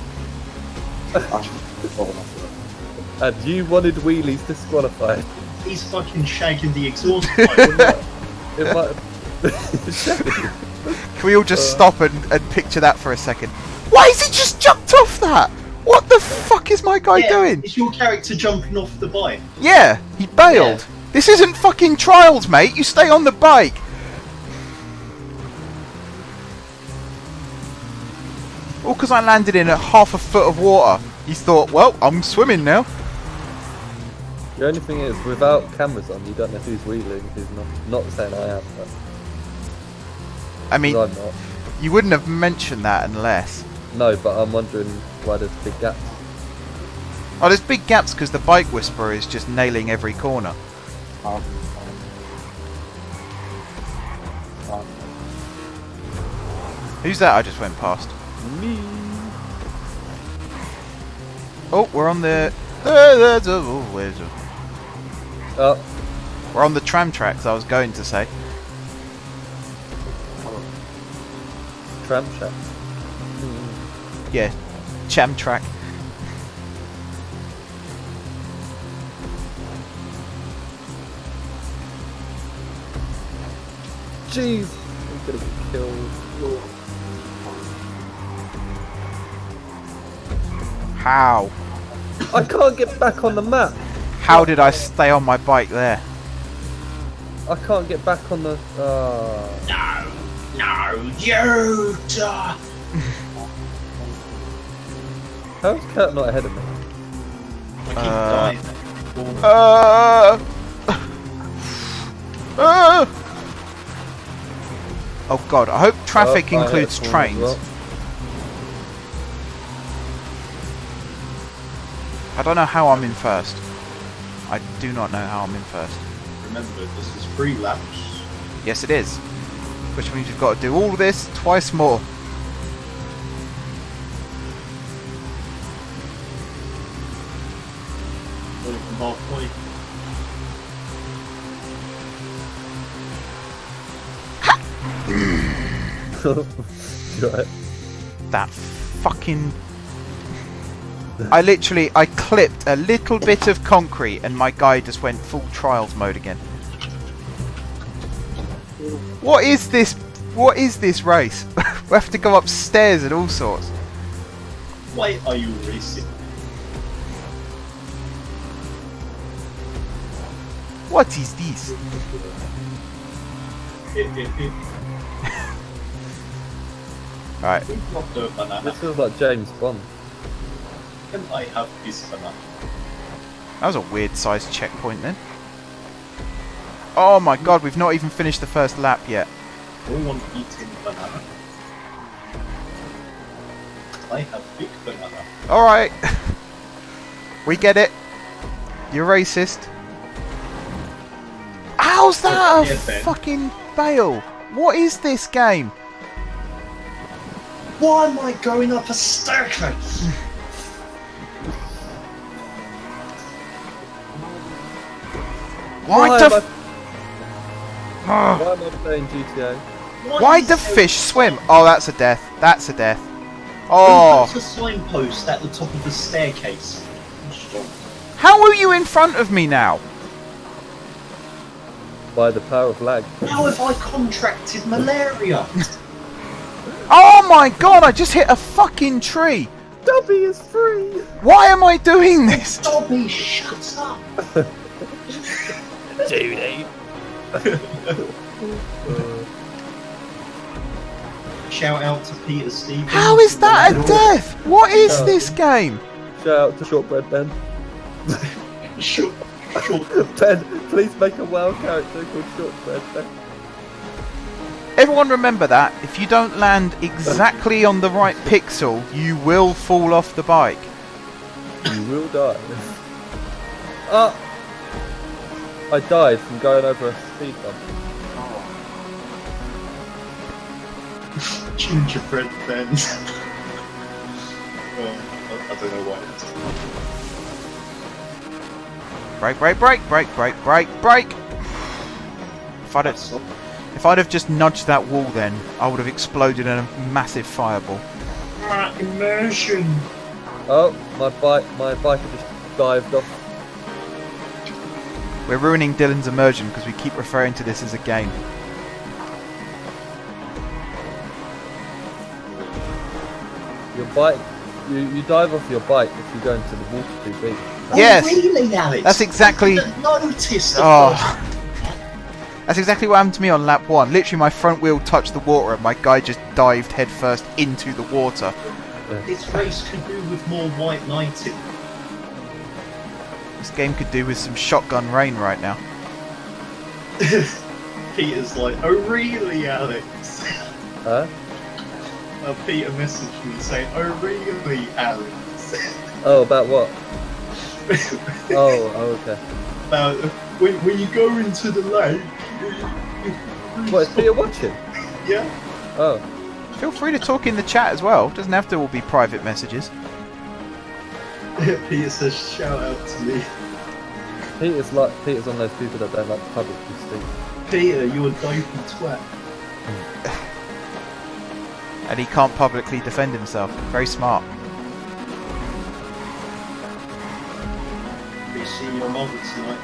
And you wanted wheelies disqualified. He's fucking shagging the exhaust pipe. It might Can we all just stop and picture that for a second? Why has he just jumped off that? What the fuck is my guy doing? Is your character jumping off the bike? Yeah, he bailed. Yeah. This isn't fucking trials, mate. You stay on the bike. All because I landed in a half a foot of water. He thought, well, I'm swimming now. The only thing is, without cameras on, you don't know who's wheeling, who's not. Not saying I am, but I mean, 'cause I'm not. you wouldn't have mentioned that unless... No, but I'm wondering why there's big gaps. Oh, there's big gaps because the bike whisperer is just nailing every corner. Who's that I just went past? Me. Oh, we're on the... Oh, We're on the tram tracks, I was going to say. tram track. Yeah, tram track. Jeez, I'm gonna get killed. How? I can't get back on the map. How did I stay on my bike there? I can't get back on the. No, you. How's Kurt not ahead of me? I keep dying. Oh god, I hope traffic Oh, I includes hit a corner as trains. well. I don't know how I'm in first. I do not know how I'm in first. remember, this is 3 laps. Yes, it is. Which means you've got to do all this twice more. Only from halfway. Right. That fucking... I clipped a little bit of concrete and my guy just went full trials mode again. What is this? What is this race? We have to go upstairs and all sorts. Why are you racing? What is this? Right. Not the banana. This feels like James Bond. Can I have this banana? That was a weird sized checkpoint then. Oh my god, we've not even finished the first lap yet. No one eating banana. I have big banana. Alright. We get it. You're racist. How's that Yeah, a Ben. fucking fail? What is this game? Why am I going up a staircase? Why Why the am I- f- Ah. Why am I playing GTA? Why is do there- fish swim? Oh, that's a death. That's a death. Who Oh, puts a signpost at the top of the staircase? Stop. how are you in front of me now? By the power of lag. How have I contracted malaria? Oh my god, I just hit a fucking tree. Dobby is free! Why am I doing this? Dobby, shut up! Judy! Shout out to Peter Stevens. How is that a death? What is this game? Shout out to Shortbread Ben. Shut Ben, please make a WoW character called Shortbread Ben. Everyone remember that. If you don't land exactly on the right pixel, you will fall off the bike. You will die. Ah! I died from going over a speed bump. Gingerbread Ben. I don't know why. Brake, brake, brake, brake, brake, brake, brake. If I'd have just nudged that wall then, I would have exploded in a massive fireball. Immersion. Oh, my bike had just dived off. We're ruining Dylan's immersion because we keep referring to this as a game. Your bike, you dive off your bike if you go into the water too deep. Yes. Oh, really, Alex? That's exactly- I didn't notice the Oh. first- That's exactly what happened to me on lap 1. Literally my front wheel touched the water and my guy just dived headfirst into the water. This race could do with more white knighting. This game could do with some shotgun rain right now. Peter's like, oh really, Alex? Huh? Peter messaged me saying, oh really, Alex? Oh, about what? Oh, okay. About when you go into the lake. What, is Peter watching? Yeah. Oh. Feel free to talk in the chat as well. Doesn't have to all be private messages. Peter says, shout out to me. Peter's on those people that don't like to publicly speak. Peter, you're a dopey twat. And he can't publicly defend himself. Very smart. Be seeing your mother tonight.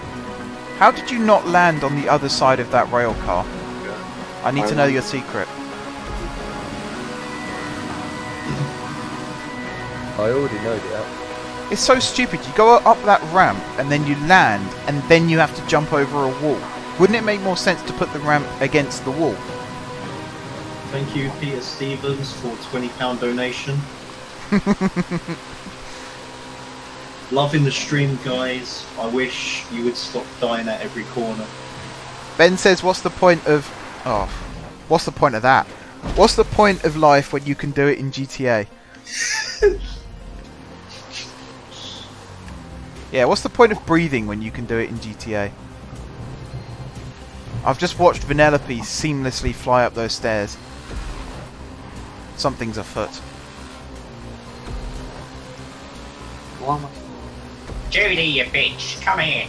How did you not land on the other side of that rail car? I need to know your secret. I already know that. It's so stupid. You go up that ramp and then you land and then you have to jump over a wall. Wouldn't it make more sense to put the ramp against the wall? Thank you, Peter Stevens, for £20 donation. Loving the stream, guys. I wish you would stop dying at every corner. Ben says, what's the point of... Oh, what's the point of that? What's the point of life when you can do it in GTA? Yeah, what's the point of breathing when you can do it in GTA? I've just watched Vanellope seamlessly fly up those stairs. Something's afoot. Why am I... Judy, you bitch, come here.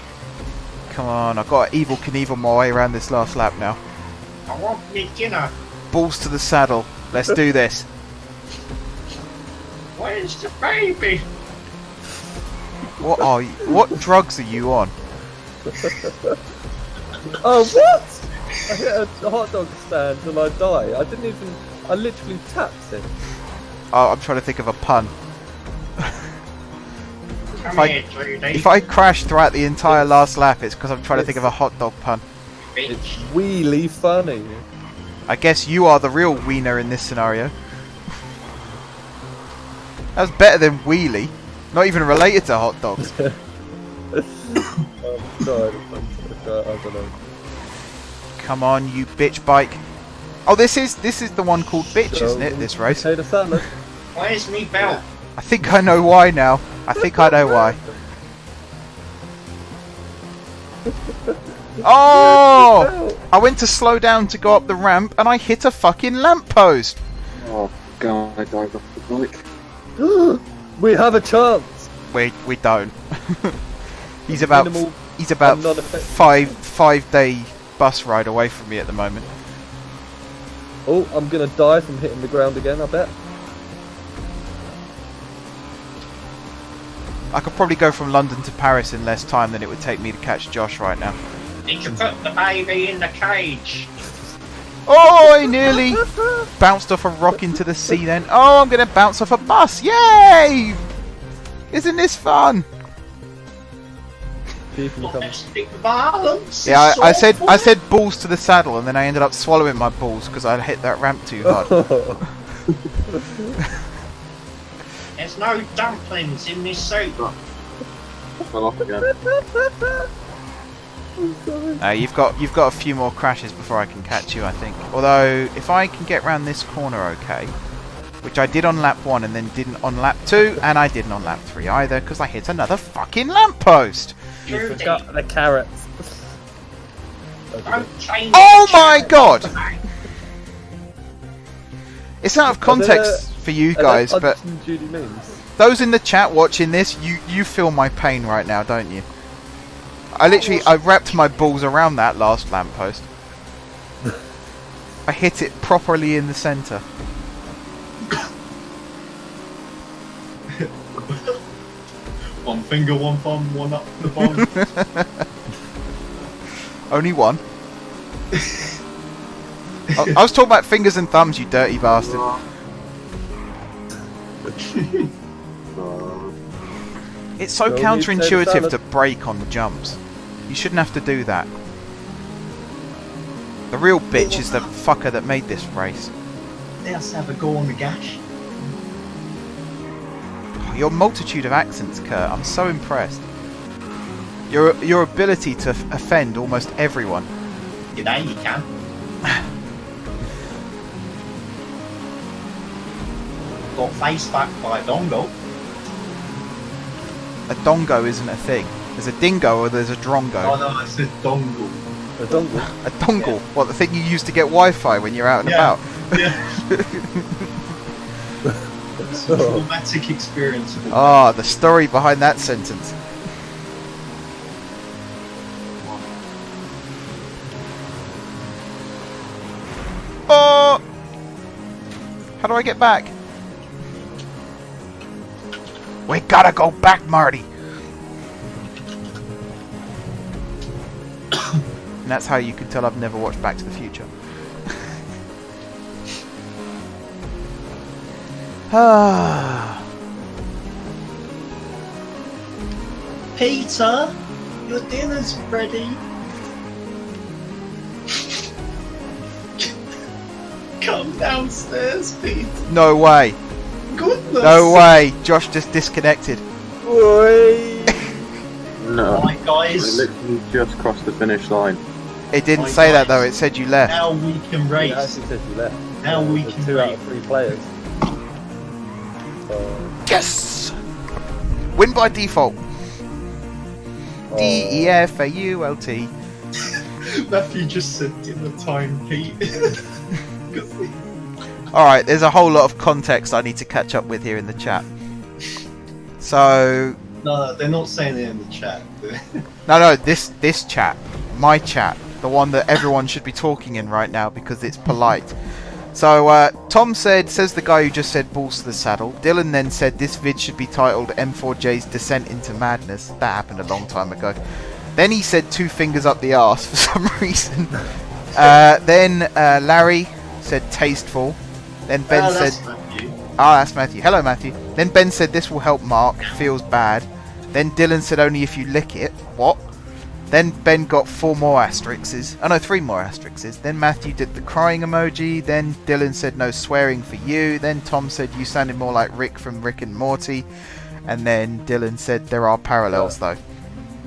Come on, I've got to Evil Knievel my way around this last lap now. I want me dinner. Balls to the saddle. Let's do this. Where's the baby? What drugs are you on? Oh, what? I hit a hot dog stand and I die. I literally tapped it. Oh, I'm trying to think of a pun. Come here, Judy. If I crash throughout the entire last lap, it's because I'm trying to think of a hot dog pun. Bitch. It's really funny. I guess you are the real wiener in this scenario. That was better than wheelie. Not even related to hot dogs. Sorry, I don't know. Come on, you bitch bike. Oh, this is the one called bitch, isn't it? This race. Potato salad. Where's me belt? I think I know why now. I think I know why. Oh! I went to slow down to go up the ramp and I hit a fucking lamppost. Oh god, I died off the bike. We have a chance. We don't. He's about Minimal five non-effective. 5-day bus ride away from me at the moment. Oh, I'm gonna die from hitting the ground again, I bet. I could probably go from London to Paris in less time than it would take me to catch Josh right now. Did you put the baby in the cage? Oh, I nearly bounced off a rock into the sea then. Oh, I'm going to bounce off a bus. Yay! Isn't this fun? Domestic violence. Yeah, is I awful. said balls to the saddle and then I ended up swallowing my balls because I hit that ramp too hard. There's no dumplings in this soup. Fell off again. You've got a few more crashes before I can catch you, I think. Although, if I can get round this corner okay, which I did on lap 1 and then didn't on lap 2, and I didn't on lap 3 either, because I hit another fucking lamppost! You Judy, forgot the carrots. don't change Oh the my channel. god! It's out of context for you guys, but Judy means. those in the chat watching this, you feel my pain right now, don't you? I wrapped my balls around that last lamppost. I hit it properly in the centre. One finger, one thumb, one up the bum. Only one. I was talking about fingers and thumbs, you dirty bastard. It's so Well, counterintuitive salad. to brake on the jumps. You shouldn't have to do that. The real bitch is the fucker that made this race. Let's have a go on the gash. Your multitude of accents, Kurt, I'm so impressed. Your ability to offend almost everyone. Today you can. Got face back by Dongo. A dongo isn't a thing. There's a dingo or there's a drongo. Oh no, I said Dongo. A dongle. A dongle? What, the thing you use to get Wi-Fi when you're out and about? Yeah. It's a traumatic experience. Ah, the story behind that sentence. Oh! How do I get back? We gotta go back, Marty! And that's how you can tell I've never watched Back to the Future. Peter, your dinner's ready. Come downstairs, Peter. No way. Goodness. No way. Josh just disconnected. Oi! No. Right, I guys. literally just crossed the finish line. It didn't Hi, say that guys. though, it said you left. Now we can It race. actually says you left. Now we There's can 2 out race. of 3 players. Yes! Win by default. Oh. DEFAULT. Matthew just said dinner time, Pete. Alright, there's a whole lot of context I need to catch up with here in the chat. So... No, they're not saying it in the chat. No, this chat. My chat. The one that everyone should be talking in right now because it's polite. So, Tom says the guy who just said balls to the saddle. Dylan then said this vid should be titled M4J's Descent into Madness. That happened a long time ago. Then he said 2 fingers up the arse for some reason. Then Larry said tasteful. Then Ben said... Matthew. That's Matthew. Hello, Matthew. Then Ben said this will help Mark. Feels bad. Then Dylan said only if you lick it. What? Then Ben got 4 more asterisks. Oh no, 3 more asterisks. Then Matthew did the crying emoji. Then Dylan said no swearing for you. Then Tom said you sounded more like Rick from Rick and Morty. And then Dylan said there are parallels though.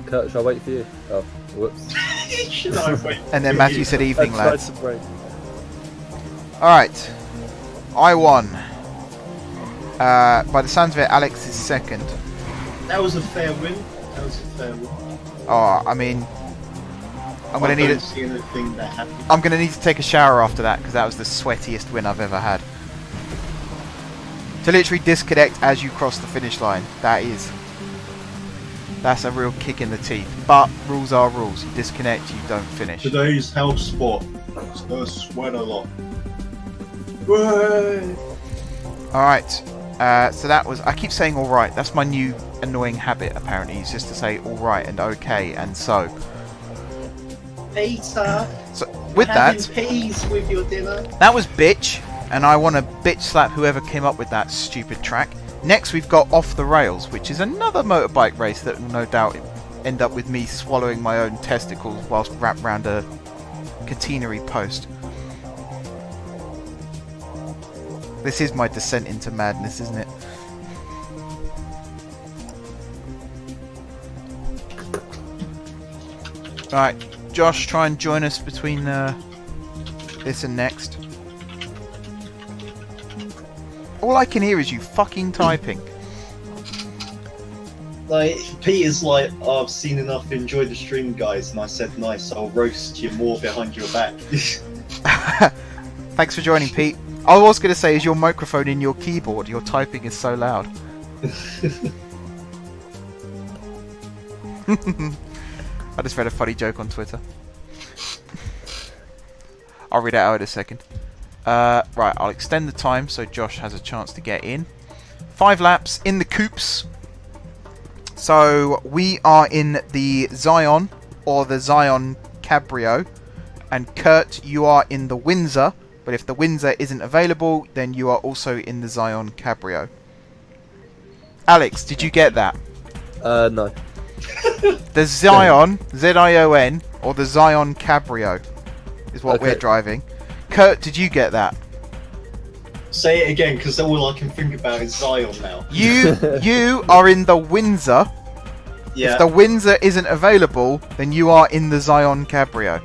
Kurt, shall I wait for you? Oh, whoops. Should I wait And then for Matthew you? said evening, I tried lads. to break. Alright. I won. By the sounds of it, Alex is second. That was a fair win. Oh, I mean... I'm gonna need I it. don't see anything that happened. I'm going to need to take a shower after that because that was the sweatiest win I've ever had. To literally disconnect as you cross the finish line. That's a real kick in the teeth. But rules are rules. You disconnect, you don't finish. Today's health spot. It's gonna sweat a lot. Way. Alright. So that was... I keep saying alright. That's my new annoying habit apparently. Is just to say alright and okay and so. Peter, So with that... having peas with your dinner. That was bitch, and I want to bitch slap whoever came up with that stupid track. Next we've got Off the Rails, which is another motorbike race that will no doubt end up with me swallowing my own testicles whilst wrapped round a catenary post. This is my descent into madness, isn't it? Right, Josh, try and join us between this and next. All I can hear is you fucking typing. Like, Peter's like, oh, I've seen enough, enjoy the stream, guys. And I said, nice, I'll roast you more behind your back. Thanks for joining, Pete. I was going to say, is your microphone in your keyboard? Your typing is so loud. I just read a funny joke on Twitter. I'll read it out in a second. Right, I'll extend the time so Josh has a chance to get in. 5 laps in the coupes. So we are in the Zion or the Zion Cabrio, and Kurt, you are in the Windsor. But if the Windsor isn't available, then you are also in the Zion Cabrio. Alex, did you get that? No. The Zion, Z-I-O-N, or the Zion Cabrio is what we're driving. Kurt, did you get that? Say it again, because all I can think about is Zion now. You are in the Windsor. Yeah. If the Windsor isn't available, then you are in the Zion Cabrio.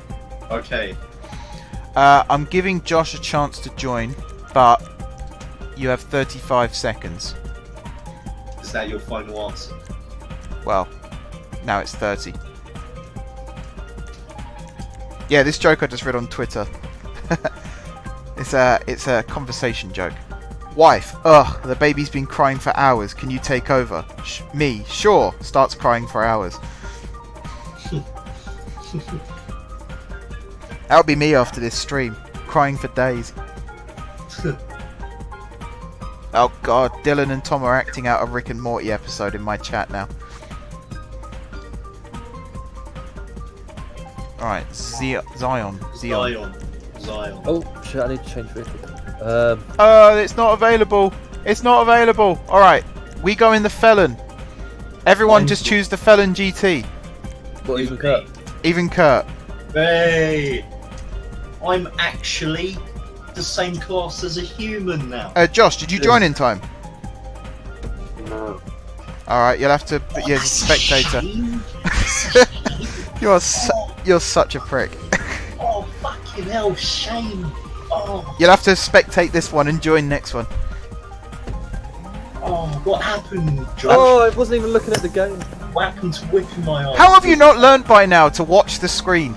Okay. I'm giving Josh a chance to join, but you have 35 seconds. Is that your final answer? Well, now it's 30. Yeah, this joke I just read on Twitter. It's a conversation joke. Wife, ugh, the baby's been crying for hours. Can you take over? Me, sure. Starts crying for hours. That'll be me after this stream, crying for days. Oh god, Dylan and Tom are acting out a Rick and Morty episode in my chat now. Alright, Zion. Oh shit, I need to change vehicle. It's not available. It's not available. Alright, we go in the Felon. Everyone just choose the Felon GT. What, even Kurt? Even Kurt. Hey! I'm actually the same class as a human now. Josh, did you join in time? No. Alright, you'll have to... But you're a spectator. You're such a prick. Oh, fucking hell, shame. Oh, You'll have to spectate this one and join next one. oh, what happened, Josh? Oh, I wasn't even looking at the game. What happened to whipping my arse? How have you not learnt by now to watch the screen?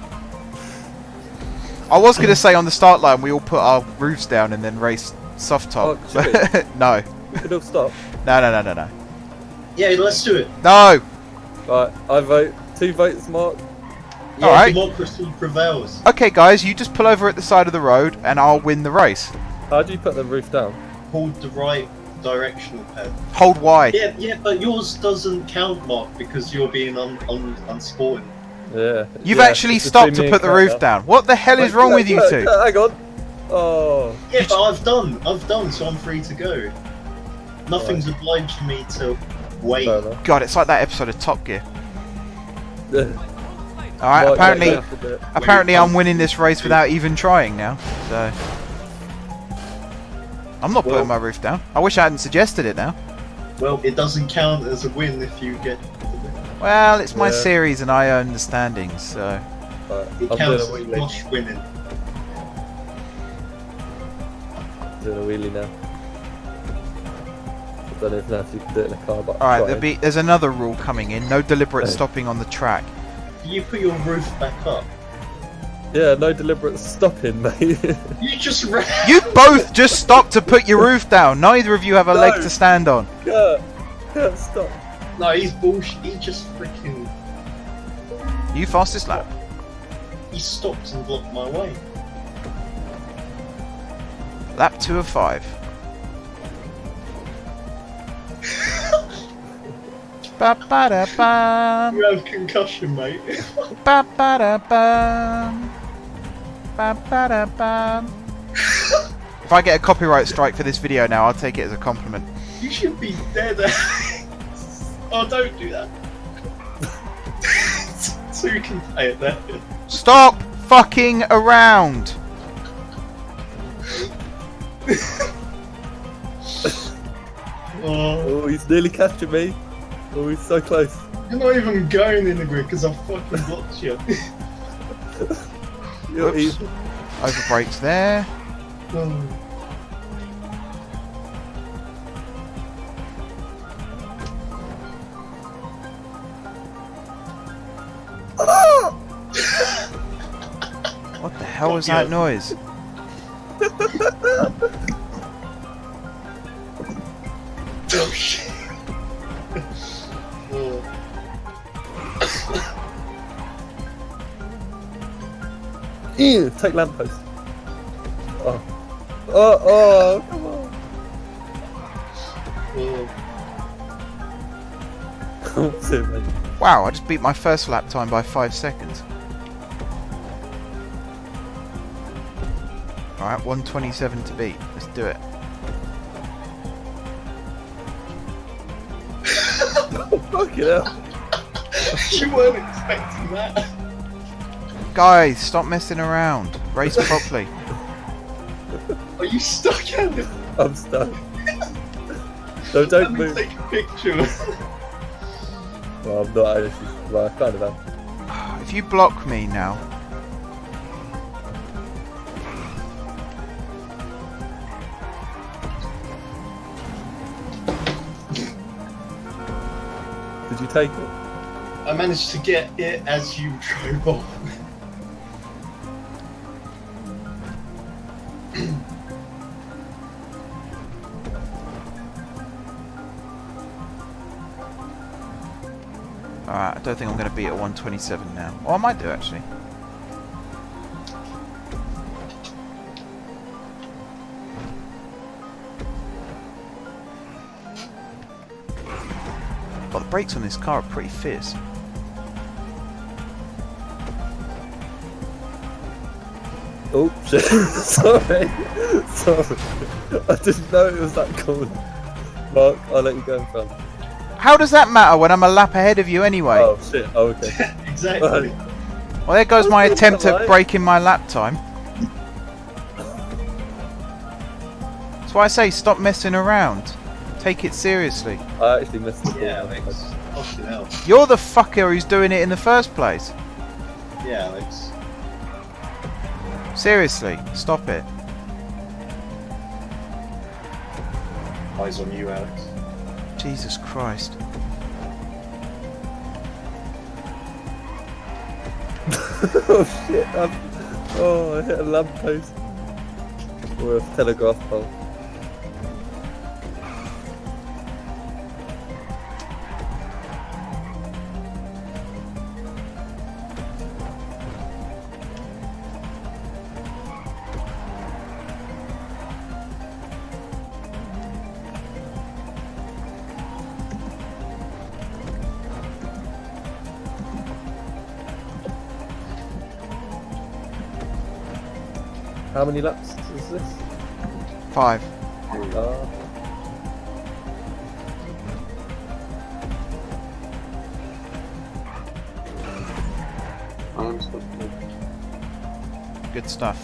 I was going to say on the start line we all put our roofs down and then race soft top. Oh, should we? But no. We could all stop. No. Yeah, let's do it. No! Right, I vote. 2 votes, Mark. Yeah, Alright. democracy prevails. Okay, guys, you just pull over at the side of the road and I'll win the race. How do you put the roof down? Hold the right directional pad. Hold Y. Yeah, but yours doesn't count, Mark, because you're being unsporting. Yeah. You've yeah, actually it's stopped between to me put and the roof Kat down. What the hell now. is wrong with you Look, two? Hang on. Oh. Yeah, but I've done, so I'm free to go. Nothing's obliging me to wait. Fair enough. God, it's like that episode of Top Gear. Yeah. Alright, Right, apparently yeah, you have to do it. apparently I'm winning this race without even trying now. So I'm not putting my roof down. I wish I hadn't suggested it now. Well, it doesn't count as a win if you get the win. Well, it's my Yeah. series and I earn the standings, so Right, It I'm counts doing a as wheelie. Josh winning. Doing a wheelie now. I don't even know if you can do it in a car, but alright, try. there's another rule coming in, no deliberate stopping on the track. Can you put your roof back up? Yeah, no deliberate stopping, mate. You just ran. You both just stopped to put your roof down. Neither of you have a leg No. to stand on. Can't stop. No, he's bullshit. He just freaking. You fastest lap. He stopped and blocked my way. Lap 2 of 5. Ba-ba-da-bum. You have concussion, mate. Ba-ba-da-bum. Ba-ba-da-bum. If I get a copyright strike for this video now, I'll take it as a compliment. You should be dead. Oh, don't do that. So you can play it there. Stop fucking around! Oh, Oh, he's nearly catching me. Oh, he's so close. you're not even going in the grid because I fucking blocked you. You're Whoops. easy. Over brakes there. Oh. What the hell was that noise? Oh shit. Oh. Ew, take lamppost. Oh. Oh, come on. Oh. What's it, mate? Wow, I just beat my first lap time by 5 seconds. Alright, 1:27 to beat. Let's do it. Fucking hell. You weren't expecting that. Guys, stop messing around. Race properly. Are you stuck at it? I'm stuck. No, Let don't me move. take a picture. Well, I'm not actually. Well, I kind of am. If you block me now. Did you take it? I managed to get it as you drove off. Alright, I don't think I'm going to beat at 1:27 now. Or I might do actually. But the brakes on this car are pretty fierce. Oh shit! Sorry, sorry. I didn't know it was that cold. Mark, I'll let you go in front. How does that matter when I'm a lap ahead of you anyway? Oh shit! Oh, okay. Exactly. Well, there goes my That's attempt at alright. breaking my lap time. That's why I say stop messing around. Take it seriously. I actually missed the Yeah, ball. Alex. Fucking hell. You're the fucker who's doing it in the first place. Yeah, Alex. Seriously, stop it. Eyes on you, Alex. Jesus Christ. Oh shit! I'm Oh, I hit a lamppost. Or a telegraph pole. How many laps is this? 5. I'm stuck here. Good stuff.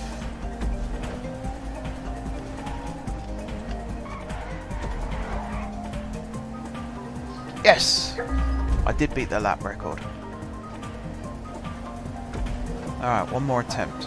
Yes! I did beat the lap record. Alright, one more attempt.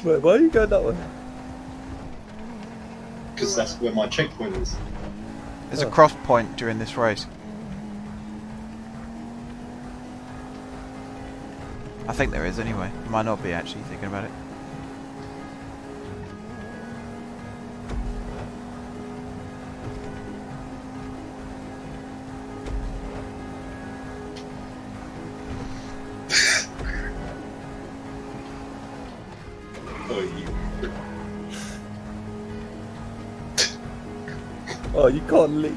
Wait, why are you going that way? Because that's where my checkpoint is. There's a cross point during this race. I think there is anyway. Might not be actually thinking about it. Oh, you. Oh, you can't leave.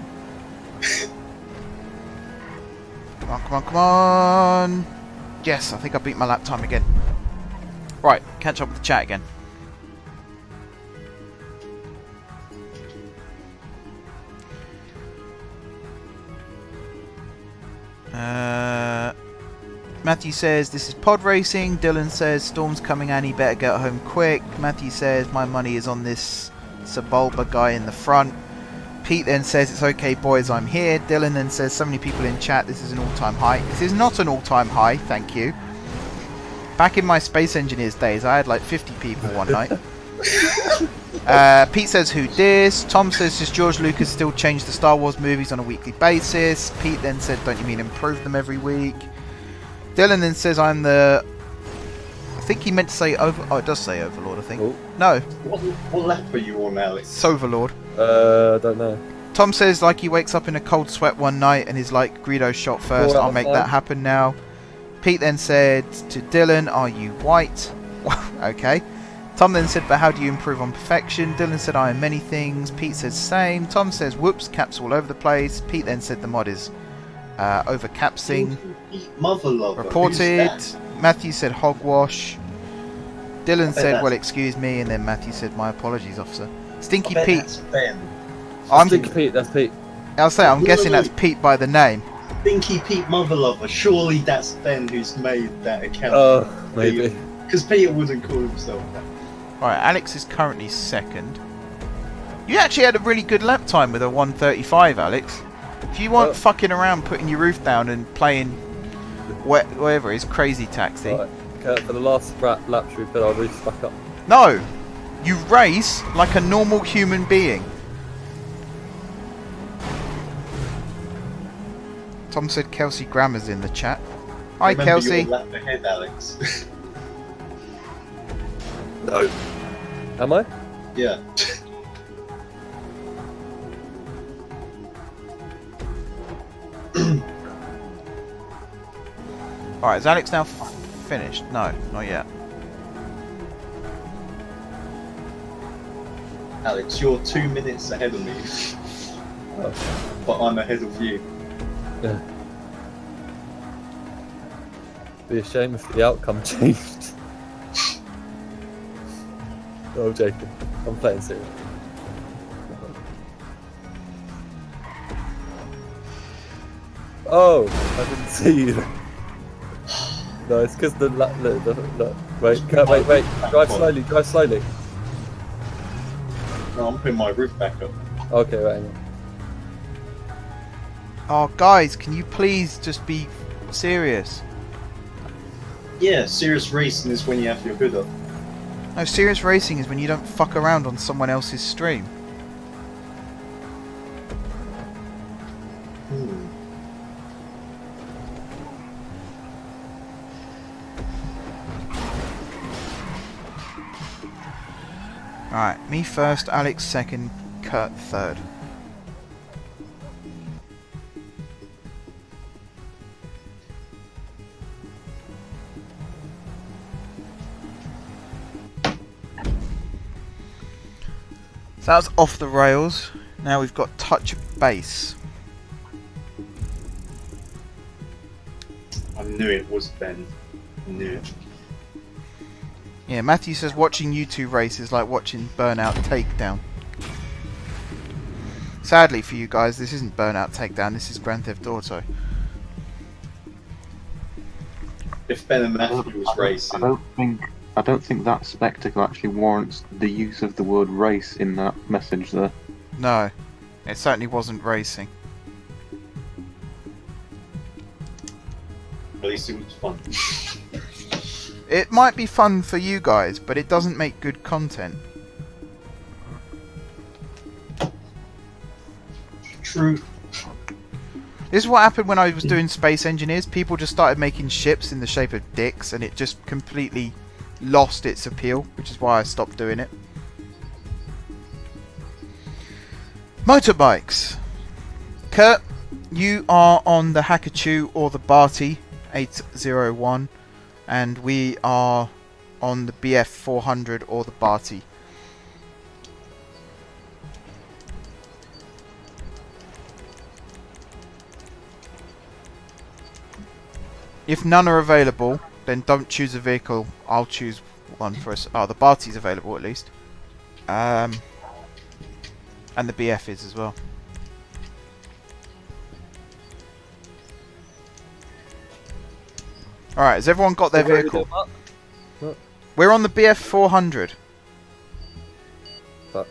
Come on, come on, come on! Yes, I think I beat my lap time again. Right, catch up with the chat again. Matthew says this is pod racing. Dylan says storm's coming, Annie, better get home quick. Matthew says my money is on this Sebulba guy in the front. Pete then says it's okay boys, I'm here. Dylan then says so many people in chat, this is an all-time high. This is not an all-time high, thank you. Back in my Space Engineers days I had like 50 people one night. Pete says who dis? Tom says does George Lucas still change the Star Wars movies on a weekly basis? Pete then said don't you mean improve them every week? Dylan then says I'm the... I think he meant to say over... Oh, it does say Overlord, I think. Oh. No. What lap are you on, Alex? It's Overlord. I don't know. Tom says like he wakes up in a cold sweat one night and is like Greedo shot first. I'll make that happen now. Pete then said to Dylan, are you white? Okay. Tom then said, but how do you improve on perfection? Dylan said, I am many things. Pete says same. Tom says, whoops, caps all over the place. Pete then said the mod is over capsing. Mother lover. Reported. Matthew said hogwash. Dylan said, well, excuse me. And then Matthew said, my apologies, officer. Stinky Pete. That's Ben. Stinky Pete, that's Pete. I'll say, I'm guessing that's Pete by the name. Stinky Pete Mother Lover. Surely that's Ben who's made that account. Oh, maybe. Because Peter wouldn't call himself that. Right, Alex is currently second. You actually had a really good lap time with a 1:35, Alex. If you weren't fucking around putting your roof down and playing whatever it is, Crazy Taxi. Right. Okay, for the last lap should we put our roofs back up? No! You race like a normal human being. Tom said Kelsey Grammer's in the chat. Hi, Remember Kelsey. your lap ahead, Alex. No. Am I? Yeah. Alright, is Alex now finished? No, not yet. Alex, you're 2 minutes ahead of me. But I'm ahead of you. Yeah. Be a shame if the outcome changed. No, I'm joking. I'm playing serious. Oh, I didn't see you. No, it's because the wait, wait. Drive slowly. Drive slowly. No, I'm putting my roof back up. Okay, right. Hang on. Oh, guys, can you please just be serious? Yeah, serious racing is when you have your hood up. No, serious racing is when you don't fuck around on someone else's stream. Alright, me first, Alex second, Kurt third. So that's off the rails. Now we've got touch base. I knew it was Ben. I knew it. Yeah, Matthew says watching you two race is like watching Burnout Takedown. Sadly for you guys, this isn't Burnout Takedown, this is Grand Theft Auto. If Ben and Matthew was racing, I don't think that spectacle actually warrants the use of the word race in that message there. No, it certainly wasn't racing. at least it was fun. It might be fun for you guys, but it doesn't make good content. True. This is what happened when I was doing Space Engineers. People just started making ships in the shape of dicks, and it just completely lost its appeal, which is why I stopped doing it. Motorbikes. Kurt, you are on the Hakachu or the Barty 801, and we are on the BF 400 or the Barty. If none are available, then don't choose a vehicle. I'll choose one for us. Oh, the Barty's available at least. And the BF is as well. Alright, has everyone got their vehicle? We're on the BF 400. Fuck.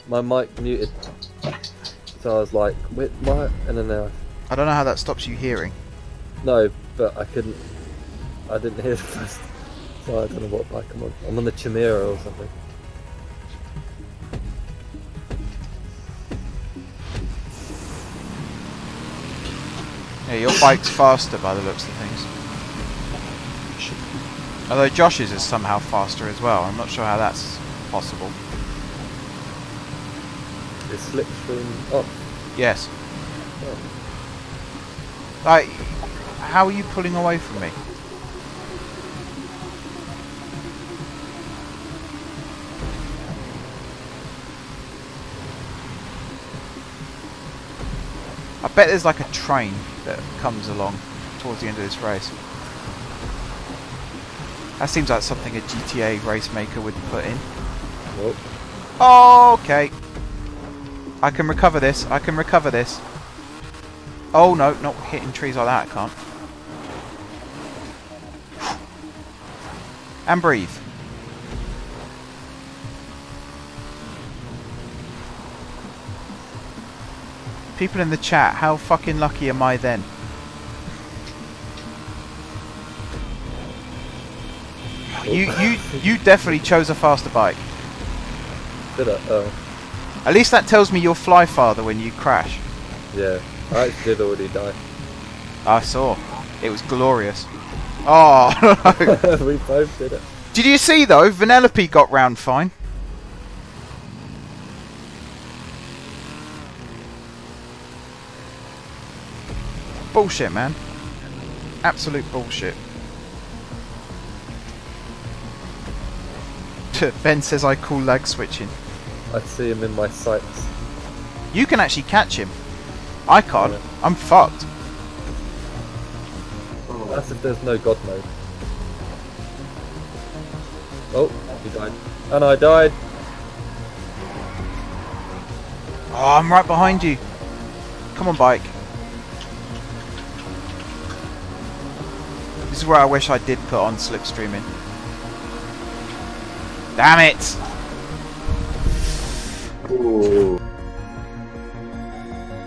My mic muted. So I was like, wait, what? And then there. I don't know how that stops you hearing. No, but I couldn't. I didn't hear the first. So I don't know what bike I'm on. I'm on the Chimera or something. Yeah, your bike's faster by the looks of things. Although Josh's is somehow faster as well. I'm not sure how that's possible. It slipstream up. Yes. Oh. Like, how are you pulling away from me? I bet there's like a train that comes along towards the end of this race. That seems like something a GTA racemaker would put in. Nope. Oh, okay. I can recover this. I can recover this. Oh no, not hitting trees like that, I can't. And breathe. People in the chat, how fucking lucky am I then? You definitely chose a faster bike. Did I? Oh. At least that tells me you'll fly farther when you crash. Yeah. I actually did already die. I saw. It was glorious. Oh, no. We both did it. Did you see though? Vanellope got round fine. Bullshit, man. Absolute bullshit. Ben says I call lag switching. I see him in my sights. You can actually catch him. I can't. Yeah. I'm fucked. That's if there's no God mode. Oh, he died. And I died. Oh, I'm right behind you. Come on, bike. is where I wish I did put on slipstreaming. Damn it! Ooh.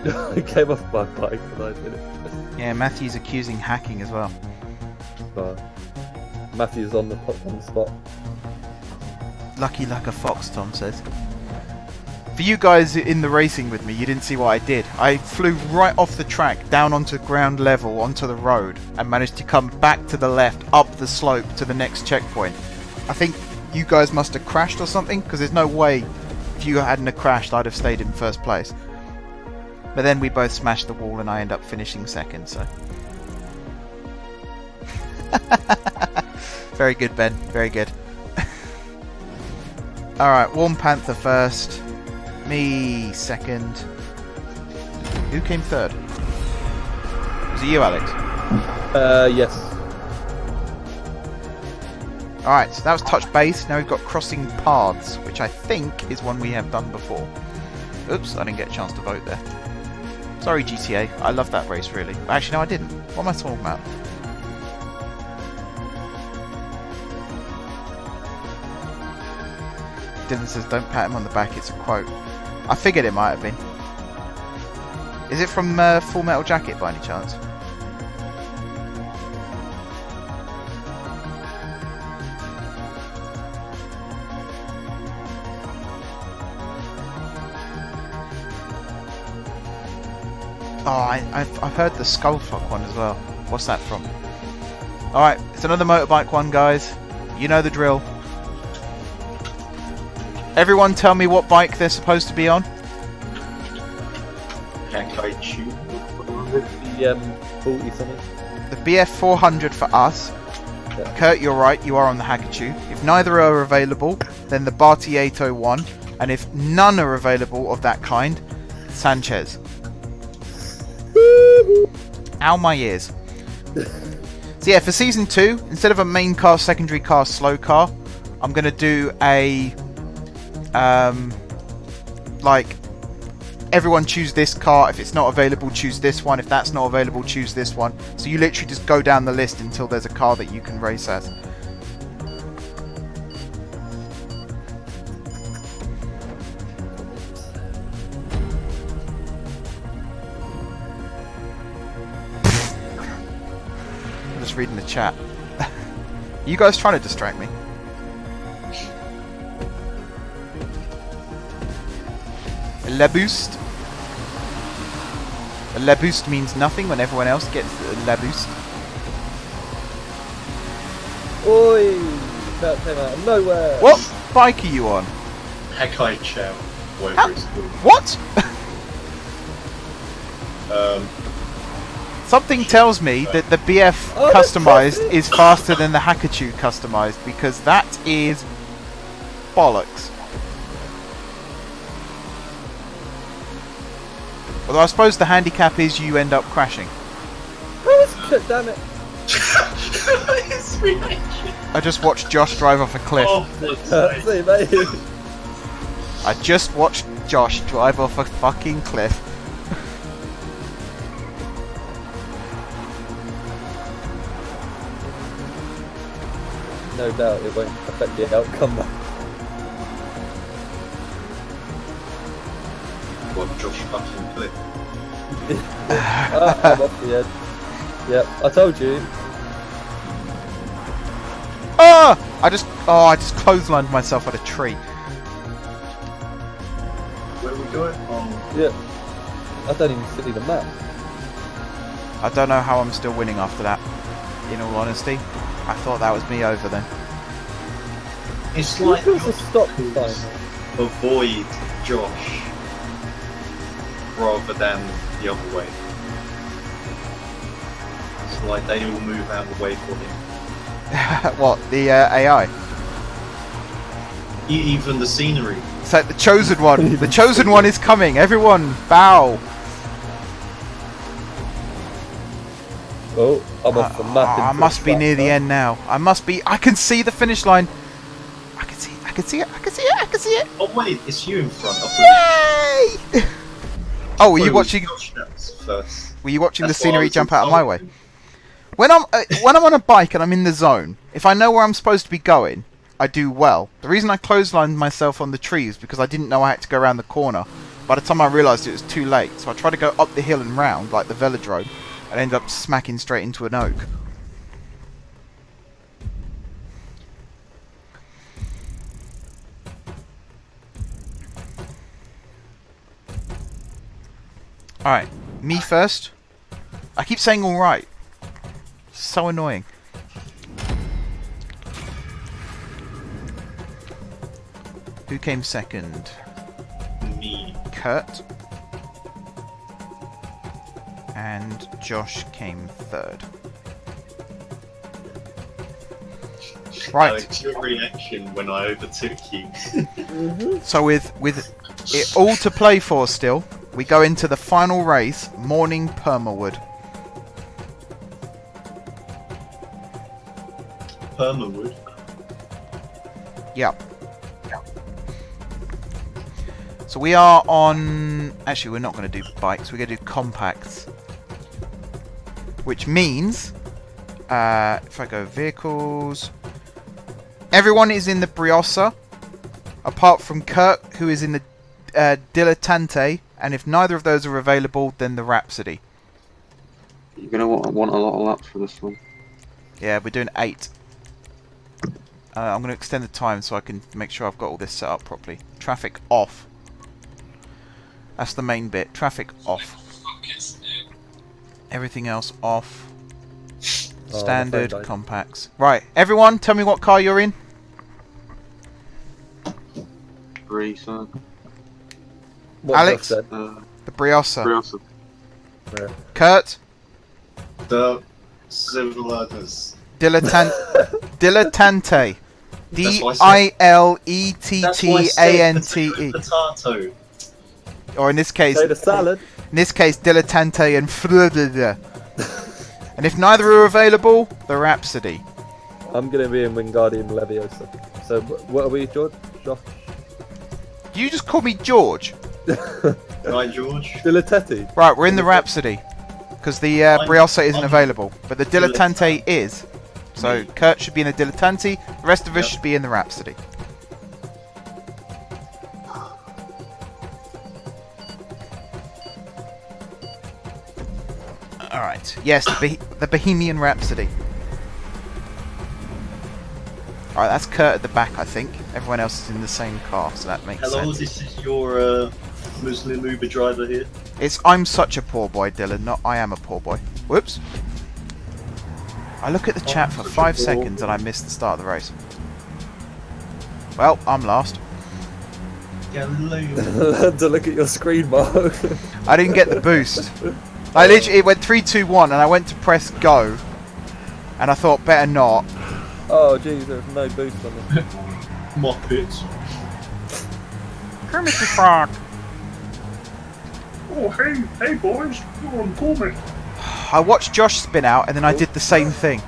I came off my bike and I did it. Yeah, Matthew's accusing hacking as well. Matthew's on the spot. Lucky like a fox, Tom says. For you guys in the racing with me, you didn't see what I did. I flew right off the track, down onto ground level, onto the road, and managed to come back to the left, up the slope to the next checkpoint. I think you guys must have crashed or something, because there's no way if you hadn't have crashed, I'd have stayed in first place. But then we both smashed the wall and I end up finishing second, so... Very good, Ben. Very good. Alright, Warm Panther first. Me second. Who came third? Was it you, Alex? Yes. Alright, so that was touch base. Now we've got crossing paths, which I think is one we have done before. Oops, I didn't get a chance to vote there. Sorry, GTA. I love that race, really. Actually, no, I didn't. What am I talking about? Dylan says, don't pat him on the back, it's a quote. I figured it might have been. Is it from Full Metal Jacket by any chance? Oh, I've heard the Skullfuck one as well. What's that from? Alright, it's another motorbike one, guys. You know the drill. Everyone tell me what bike they're supposed to be on. Hackaichu. The 40 something. The BF400 for us. Yeah. Kurt, you're right, you are on the Hakachu. If neither are available, then the Barty 801. And if none are available of that kind, Sanchez. Ow, my ears. So yeah, for Season 2, instead of a main car, secondary car, slow car, I'm going to do a... like, everyone choose this car. If it's not available, choose this one. If that's not available, choose this one. So you literally just go down the list until there's a car that you can race as. I'm just reading the chat. You guys trying to distract me? La Boost. La Boost means nothing when everyone else gets La Boost. Oi! That came out of nowhere! What bike are you on? Hackaichu. Whatever it's called. What? Um, Something tells me that the BF Oh, customized that's is faster than the Hakachu customized, because that is bollocks. Although I suppose the handicap is you end up crashing. Damn it! his reaction. I just watched Josh drive off a cliff. Oh, fuck's See, sake. mate. I just watched Josh drive off a fucking cliff. No doubt it won't affect the outcome. What, Josh fucking clip? I'm off the edge. Yep, I told you. Ah! I just clotheslined myself at a tree. Where are we going? Oh, Yeah. I don't even see the map. I don't know how I'm still winning after that. In all honesty, I thought that was me over then. it's like Who feels your a stop tools sign? avoid Josh rather than the other way. It's like they all move out of the way for him. What, the AI? Even the scenery. It's like the chosen one. The chosen one is coming. Everyone, bow. Oh, I'm off the map. I into must a be trap, near the huh? end now. I must be. I can see the finish line. I can see it. I can see it. I can see it. I can see it. Oh wait, it's you in front. Yay! Oh, were you Wait, watching? Josh that was first. Were you watching the That's why I scenery was jump out of my way? When I'm on a bike and I'm in the zone, if I know where I'm supposed to be going, I do well. The reason I clotheslined myself on the tree is because I didn't know I had to go around the corner. By the time I realised it was too late, so I tried to go up the hill and round like the velodrome, and ended up smacking straight into an oak. Alright, me first. I keep saying alright. So annoying. Who came second? Me. Kurt. And Josh came third. Right. Alex, your reaction when I overtook you. So with it all to play for still, we go into the final race, Morning Permawood. Permawood. Yep. So we are on... Actually, we're not going to do bikes. We're going to do compacts. Which means... if I go vehicles... Everyone is in the Briosa. Apart from Kurt, who is in the Dilettante. And if neither of those are available, then the Rhapsody. You're gonna want a lot of laps for this one. Yeah, we're doing 8. I'm going to extend the time so I can make sure I've got all this set up properly. Traffic off. That's the main bit. Traffic off. Everything else off. Standard, compacts. Right, everyone, tell me what car you're in. 3, son. Alex? The The Briosa. Briosa. Yeah. Kurt? The Civilizers. Dilettante. That's why I Dilettante. Potato. Or in this case, Potato salad. Dilettante and Frudada. And if neither are available, the Rhapsody. I'm gonna be in Wingardium Leviosa. So what are we, George? Josh? You just call me George. Right, George? Dilettetti. Right, we're in the Rhapsody. Because the Briosa isn't available. But the Dilettante is. So Kurt should be in the Dilettante. The rest of us should be in the Rhapsody. Alright. Yes, the Bohemian Rhapsody. Alright, that's Kurt at the back, I think. Everyone else is in the same car, so that makes Hello, sense. this is your Muslim Uber driver here. It's I'm such a poor boy, Dylan, not I am a poor boy. Whoops. I look at the chat for 5 seconds and I miss the start of the race. Well, I'm last. Hello. To look at your screen, Mark. I didn't get the boost. I literally, it went 3, 2, 1 and I went to press go. And I thought, better not. Oh, jeez, there's no boost on it. Muppets. Kermit the Frog. Oh, hey boys, you're on for me. I watched Josh spin out and then I did the same thing.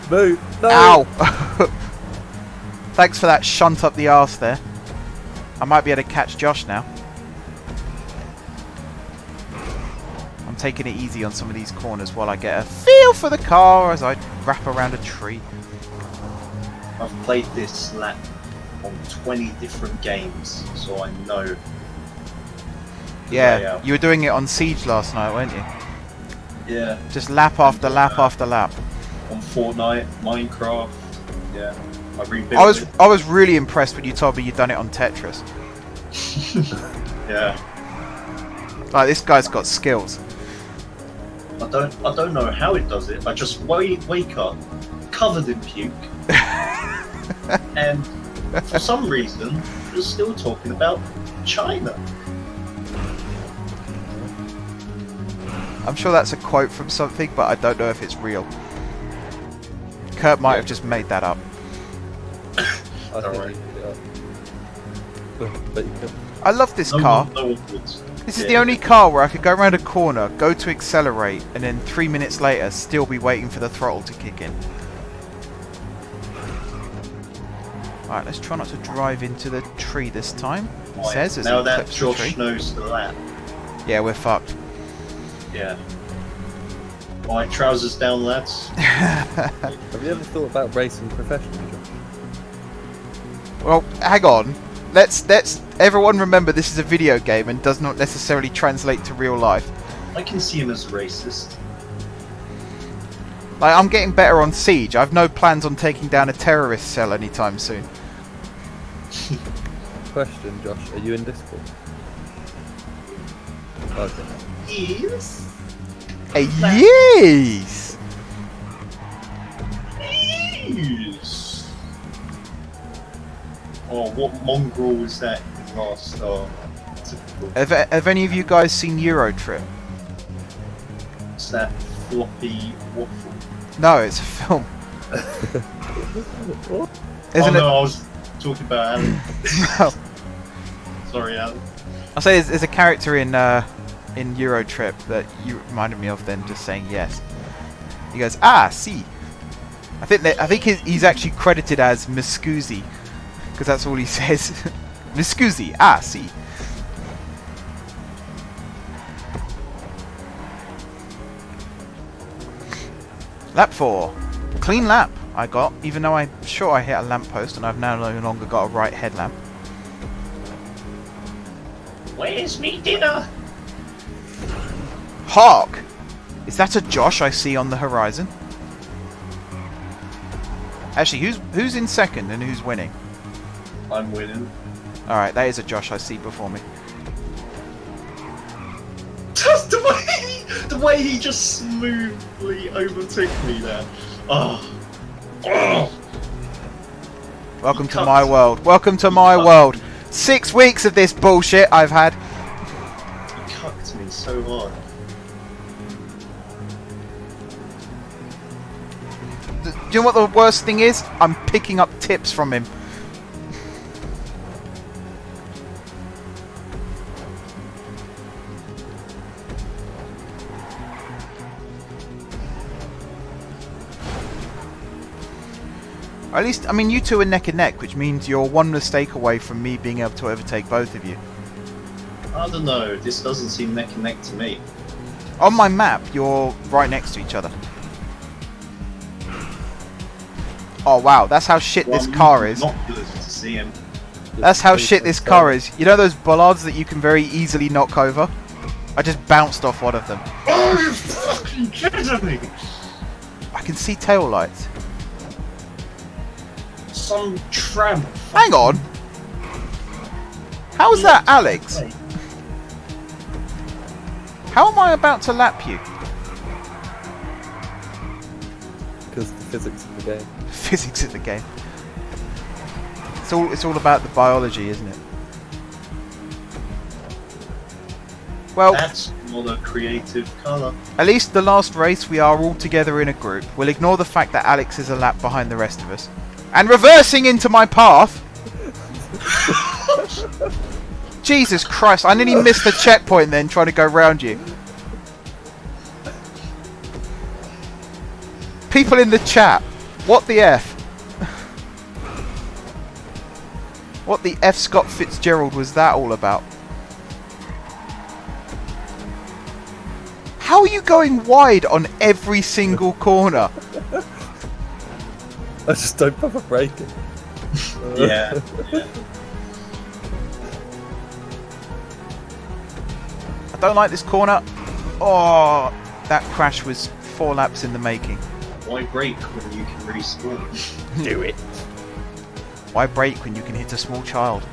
Boo! No! Ow! Thanks for that shunt up the arse there. I might be able to catch Josh now. I'm taking it easy on some of these corners while I get a feel for the car as I wrap around a tree. I've played this lap on 20 different games, so I know. the Yeah, layout. you were doing it on Siege last night, weren't you? Yeah, Just lap after lap after lap. on Fortnite, Minecraft. Yeah, I rebuilt it. I was really impressed when you told me you'd done it on Tetris. Yeah, Like, this guy's got skills. I don't know how it does it. I just wake up covered in puke, and for some reason we're still talking about China. I'm sure that's a quote from something, but I don't know if it's real. Kurt might have just made that up. I think Alright. you did it. But you could. I love this No car. one would. This is Yeah. the only car where I could go around a corner, go to accelerate, and then 3 minutes later still be waiting for the throttle to kick in. Alright, let's try not to drive into the tree this time. It Right, says as now it that clips the Josh tree. knows the lap. Yeah, we're fucked. Yeah. My trousers down, lads. Have you ever thought about racing professionally, Josh? Well, hang on. Let's everyone remember this is a video game and does not necessarily translate to real life. I can see him as racist. Like, I'm getting better on Siege. I've no plans on taking down a terrorist cell anytime soon. Question, Josh, are you in Discord? Okay. Yes. Yes! Yes. Oh, what mongrel was that in last star? Typical. Have any of you guys seen Eurotrip? It's that floppy waffle. No, it's a film. What? Isn't I was talking about Alan. it? Sorry, Alan. I'll say there's a character in Eurotrip that you reminded me of then, just saying yes. He goes, ah, see. I think he's actually credited as Miscusi, because that's all he says. Miscusi, ah, see. Lap 4. Clean lap I got, even though I'm sure I hit a lamppost and I've now no longer got a right headlamp. Where's me dinner? Hark! Is that a Josh I see on the horizon? Actually, who's in second and who's winning? I'm winning. Alright, that is a Josh I see before me. Just the way he just smoothly overtook me there. Oh. Oh. Welcome He to cucked. my world. Welcome to my cucked. world. 6 weeks of this bullshit I've had. He cucked me so hard. Do you know what the worst thing is? I'm picking up tips from him. Or at least, I mean, you two are neck and neck, which means you're one mistake away from me being able to overtake both of you. I don't know. This doesn't seem neck and neck to me. On my map, you're right next to each other. Oh wow, that's how shit Well, this I'm car is. Not good to see him. That's how shit this car is. You know those bollards that you can very easily knock over? I just bounced off one of them. Oh, you fucking kidding me! I can see tail lights. Some tramp. Hang on. How is that, Alex? How am I about to lap you? Because the physics of the game. Physics of the game. It's all about the biology, isn't it? Well, That's not a creative colour. at least the last race we are all together in a group. We'll ignore the fact that Alex is a lap behind the rest of us. And reversing into my path! Jesus Christ, I nearly missed the checkpoint then trying to go round you. People in the chat, what the F? What the F Scott Fitzgerald was that all about? How are you going wide on every single corner? I just don't bother braking. Yeah. I don't like this corner. Oh, that crash was 4 laps in the making. Why brake when you can respawn? Knew it. Why brake when you can hit a small child?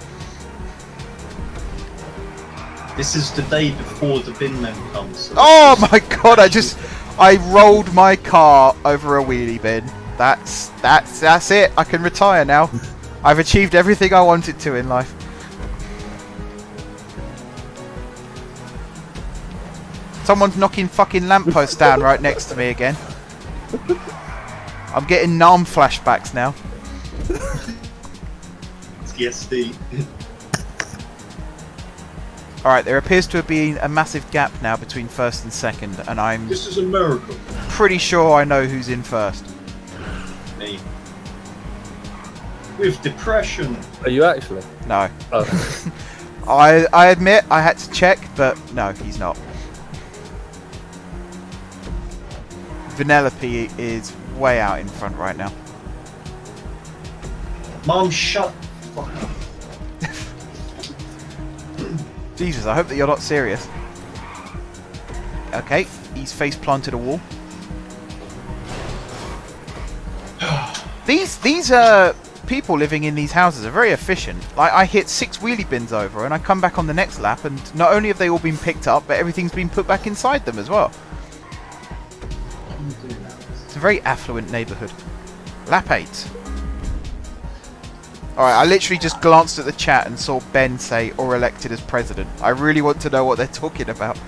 This is the day before the bin men comes. So Oh my god, I rolled my car over a wheelie bin. That's it. I can retire now. I've achieved everything I wanted to in life. Someone's knocking fucking lampposts down right next to me again. I'm getting Nam flashbacks now. TSD. Alright, there appears to have been a massive gap now between first and second, and I'm This is a miracle. pretty sure I know who's in first. Me. With depression. Are you actually? No. Oh. I admit I had to check, but no, he's not. Vanellope is way out in front right now. Mom, shut the fuck up. Jesus, I hope that you're not serious. Okay, he's face planted a wall. These people living in these houses are very efficient. Like, I hit 6 wheelie bins over and I come back on the next lap and not only have they all been picked up, but everything's been put back inside them as well. It's a very affluent neighbourhood. Lap 8. Alright, I literally just glanced at the chat and saw Ben say, or elected as president. I really want to know what they're talking about.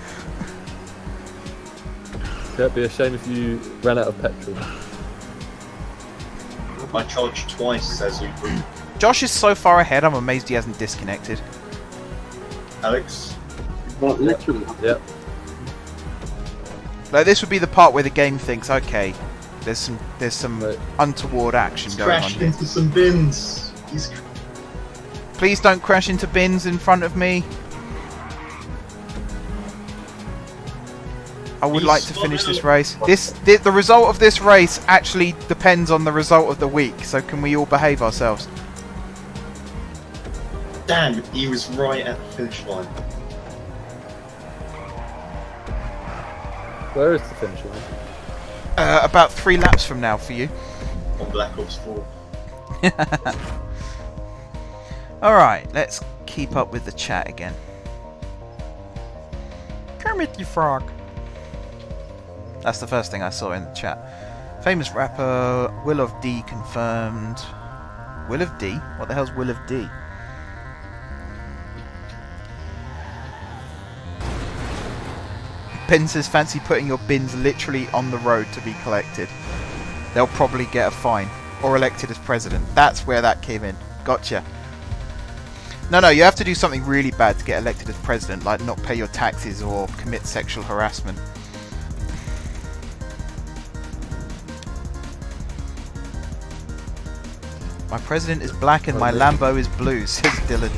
It'd be a shame if you ran out of petrol. I charged twice as we grew. Josh is so far ahead, I'm amazed he hasn't disconnected. Alex? Well, literally. Yep. Like, this would be the part where the game thinks, okay, there's some Right. untoward action He's going on crashed here. into some bins. He's... Please don't crash into bins in front of me. I would like to finish this race. The result of this race actually depends on the result of the week, so can we all behave ourselves? Damn, he was right at the finish line. Where is the finish line? About 3 laps from now for you. On Black Ops 4. Alright, let's keep up with the chat again. Kermit the Frog. That's the first thing I saw in the chat. Famous rapper, Will of D confirmed. Will of D? What the hell's Will of D? Ben says fancy putting your bins literally on the road to be collected. They'll probably get a fine. Or elected as president. That's where that came in. Gotcha. No, you have to do something really bad to get elected as president, like not pay your taxes or commit sexual harassment. My president is black and my Lambo is blue, says Dylan.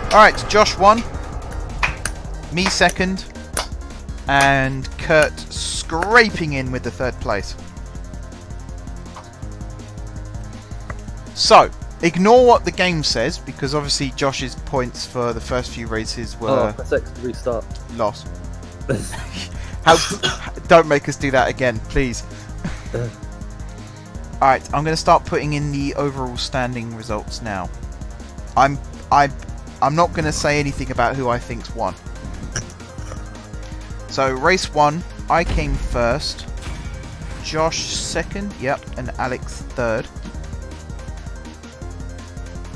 Alright, Josh 1. Me 2nd. And Kurt scraping in with the 3rd place. So, ignore what the game says, because obviously Josh's points for the first few races were press X to restart. lost. Don't make us do that again, please. Alright, I'm going to start putting in the overall standing results now. I'm not going to say anything about who I think's won. So, race 1, I came first, Josh 2nd, yep, and Alex 3rd.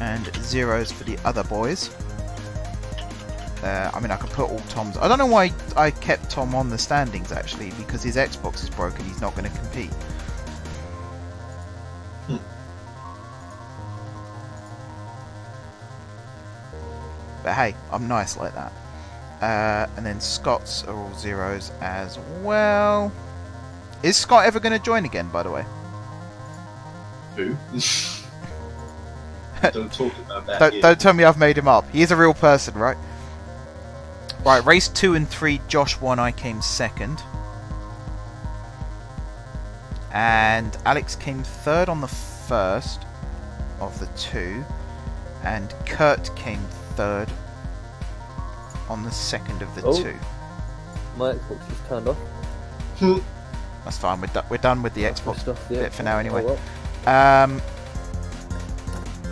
And 0s for the other boys. I mean, I could put all Tom's. I don't know why I kept Tom on the standings, actually, because his Xbox is broken, he's not going to compete. But hey, I'm nice like that. And then Scott's are all 0s as well. Is Scott ever going to join again, by the way? Who? Don't talk about that. Don't tell me I've made him up. He is a real person, right? Right, race 2 and 3, Josh won, I came 2nd. And Alex came 3rd on the 1st of the 2. And Kurt came 3rd on the 2nd of the 2. My Xbox is turned off. That's fine, we're done with the Xbox Stuff, bit for now anyway. Oh, well.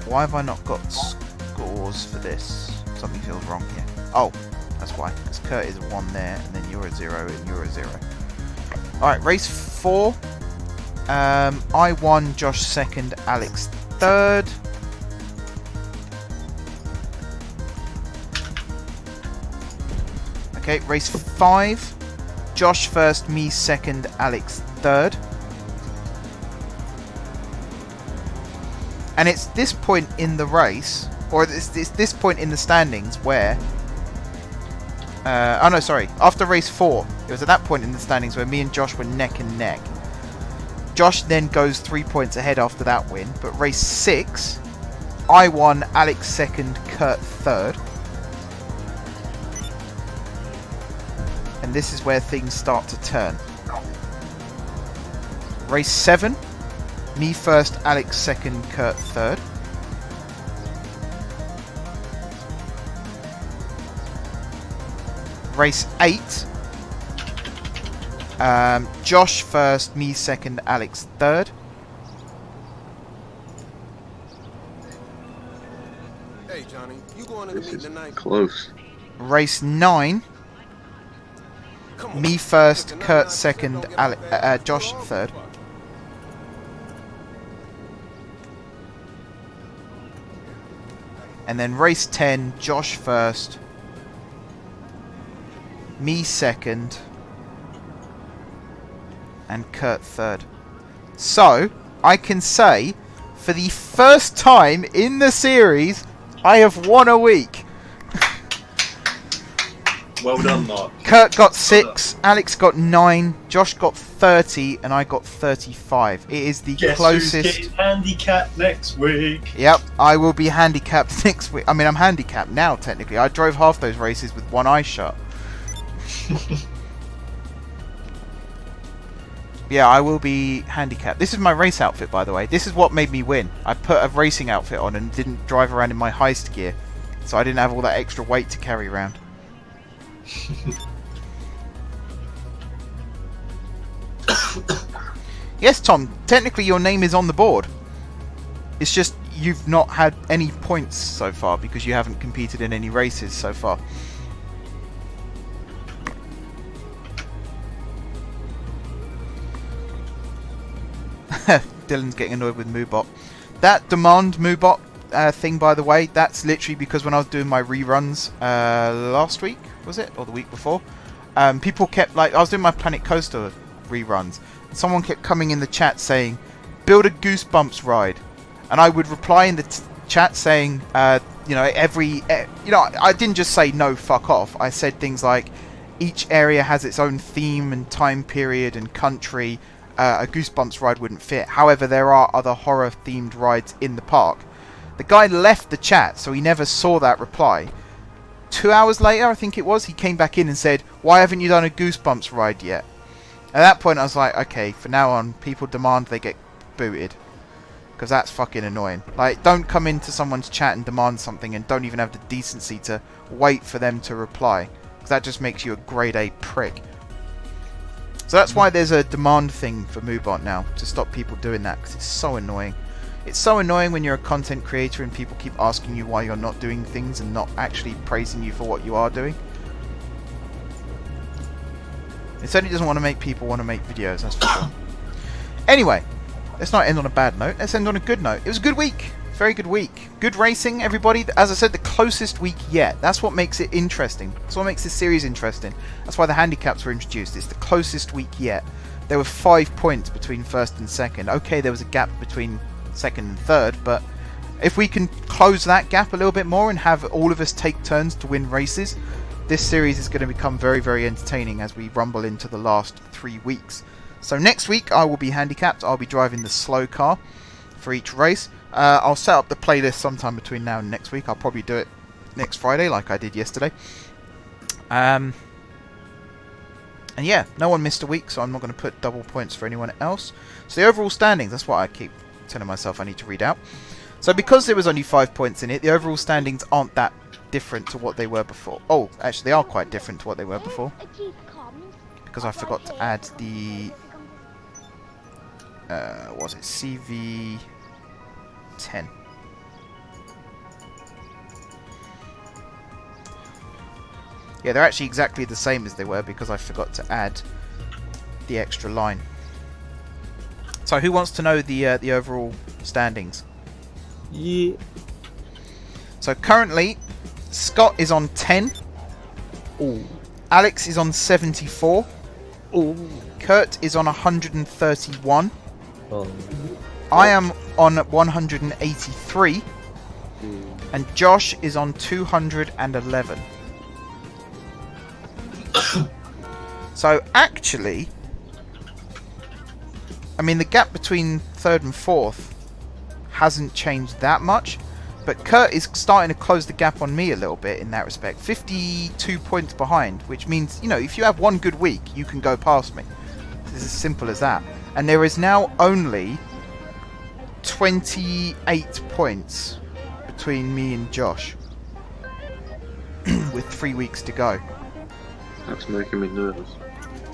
Why have I not got scores for this? Something feels wrong here. Oh, that's why. Because Kurt is a 1 there, and then you're a 0, and you're a 0. Alright, race 4. I won, Josh 2nd, Alex 3rd. Okay, race 5. Josh 1st, me 2nd, Alex 3rd. And it's this point in the race, or it's this point in the standings where... oh no, sorry. After race 4, it was at that point in the standings where me and Josh were neck and neck. Josh then goes 3 points ahead after that win. But race 6, I won, Alex 2nd, Kurt 3rd. And this is where things start to turn. Race 7, me first, Alex second, Kurt third. Race 8, Josh first, me second, Alex third. Hey Johnny, you going to the This meeting is tonight? close. Race 9, Come on. me first, If the Kurt 99% second, don't get out there, Josh you're all third. fucked. And then race 10, Josh first, me second, and Kurt third. So, I can say, for the first time in the series, I have won a week. Well done, Mark. Kurt got 6, Alex got 9, Josh got 30, and I got 35. It is the Guess who's closest. getting handicapped next week? Yep, I will be handicapped next week. I mean, I'm handicapped now, technically. I drove half those races with one eye shut. Yeah, I will be handicapped. This is my race outfit, by the way. This is what made me win. I put a racing outfit on and didn't drive around in my heist gear. So I didn't have all that extra weight to carry around. Yes, Tom, technically your name is on the board. It's just you've not had any points so far because you haven't competed in any races so far. Dylan's getting annoyed with Moobot. That demand Moobot thing, by the way, that's literally because when I was doing my reruns last week, was it? Or the week before? People kept, like, I was doing my Planet Coaster reruns. And someone kept coming in the chat saying, build a Goosebumps ride. And I would reply in the chat saying, you know, I didn't just say no, fuck off. I said things like, each area has its own theme and time period and country. A Goosebumps ride wouldn't fit. However, there are other horror-themed rides in the park. The guy left the chat, so he never saw that reply. 2 hours later, I think it was, he came back in and said, why haven't you done a Goosebumps ride yet? At that point, I was like, okay, from now on, people demand they get booted. Because that's fucking annoying. Like, don't come into someone's chat and demand something and don't even have the decency to wait for them to reply. Because that just makes you a grade A prick. So that's why there's a demand thing for Moobot now, to stop people doing that, because it's so annoying. It's so annoying when you're a content creator and people keep asking you why you're not doing things and not actually praising you for what you are doing. It certainly doesn't want to make people want to make videos, that's for sure. Anyway, let's not end on a bad note, let's end on a good note. It was a good week. Very good week. Good racing, everybody. As I said, the closest week yet. That's what makes it interesting. That's what makes this series interesting. That's why the handicaps were introduced. It's the closest week yet. There were 5 points between first and second. Okay, there was a gap between second and third, but if we can close that gap a little bit more and have all of us take turns to win races, this series is going to become very, very entertaining as we rumble into the last 3 weeks. So next week I will be handicapped. I'll be driving the slow car for each race. I'll set up the playlist sometime between now and next week. I'll probably do it next Friday like I did yesterday. And yeah, no one missed a week, so I'm not going to put double points for anyone else. So the overall standings, that's what I keep telling myself I need to read out. So because there was only 5 points in it, the overall standings aren't that different to what they were before. Oh, actually they are quite different to what they were before. Because I forgot to add the... what was it? CV... 10. Yeah, they're actually exactly the same as they were because I forgot to add the extra line. So who wants to know the overall standings? Yeah. So currently Scott is on 10. Ooh. Alex is on 74. Ooh. Kurt is on 131. Oh. I am on 183, and Josh is on 211. So actually, I mean the gap between third and fourth hasn't changed that much, but Kurt is starting to close the gap on me a little bit in that respect. 52 points behind, which means, you know, if you have one good week, you can go past me. It's as simple as that. And there is now only 28 points between me and Josh, with 3 weeks to go. That's making me nervous.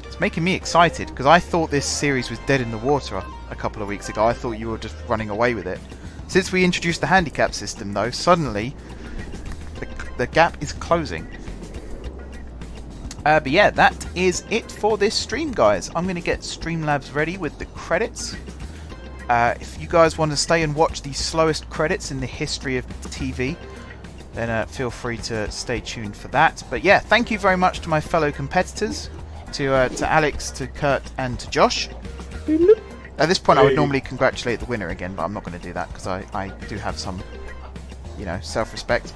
It's making me excited because I thought this series was dead in the water a couple of weeks ago. I thought you were just running away with it. Since we introduced the handicap system, though, suddenly the gap is closing. But yeah, that is it for this stream, guys. I'm going to get Streamlabs ready with the credits. If you guys want to stay and watch the slowest credits in the history of TV, then feel free to stay tuned for that. But yeah, thank you very much to my fellow competitors, to Alex, to Kurt, and to Josh. At this point, I would normally congratulate the winner again, but I'm not going to do that because I do have some, self-respect.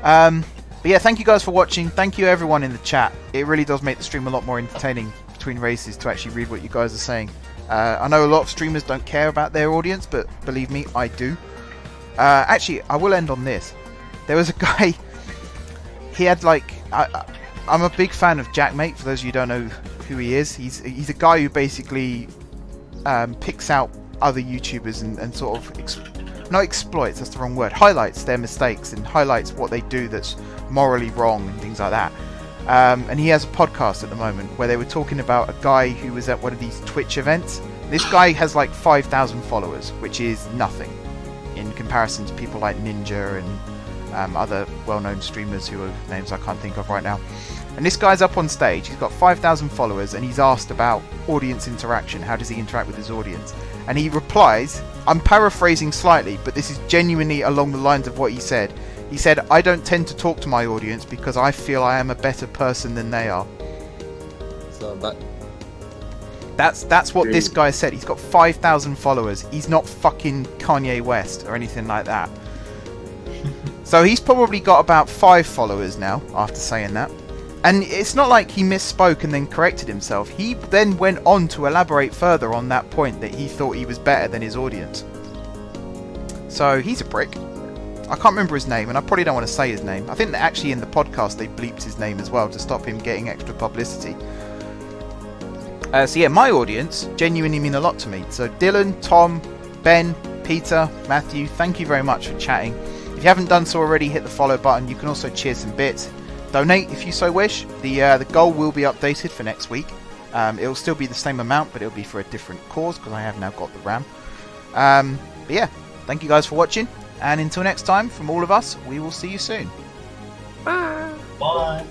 But yeah, thank you guys for watching. Thank you everyone in the chat. It really does make the stream a lot more entertaining between races to actually read what you guys are saying. I know a lot of streamers don't care about their audience, but believe me, I do. Actually, I will end on this. There was a guy, he had I'm a big fan of Jackmate, for those of you who don't know who he is. He's a guy who basically picks out other YouTubers and sort of, not exploits, that's the wrong word, highlights their mistakes and highlights what they do that's morally wrong and things like that. And he has a podcast at the moment where they were talking about a guy who was at one of these Twitch events. This guy has like 5,000 followers, which is nothing in comparison to people like Ninja and other well-known streamers whose names I can't think of right now. And this guy's up on stage, he's got 5,000 followers, and he's asked about audience interaction. How does he interact with his audience? And he replies, I'm paraphrasing slightly, but this is genuinely along the lines of what he said. He said, I don't tend to talk to my audience because I feel I am a better person than they are. So That's what this guy said. He's got 5,000 followers. He's not fucking Kanye West or anything like that. So he's probably got about 5 followers now after saying that. And it's not like he misspoke and then corrected himself. He then went on to elaborate further on that point that he thought he was better than his audience. So he's a prick. I can't remember his name, and I probably don't want to say his name. I think that actually in the podcast they bleeped his name as well to stop him getting extra publicity. So yeah, my audience genuinely mean a lot to me. So Dylan, Tom, Ben, Peter, Matthew, thank you very much for chatting. If you haven't done so already, hit the follow button. You can also cheer some bits. Donate if you so wish. The goal will be updated for next week. It'll still be the same amount, but it'll be for a different cause because I have now got the RAM. But yeah, thank you guys for watching. And until next time, from all of us, we will see you soon. Bye.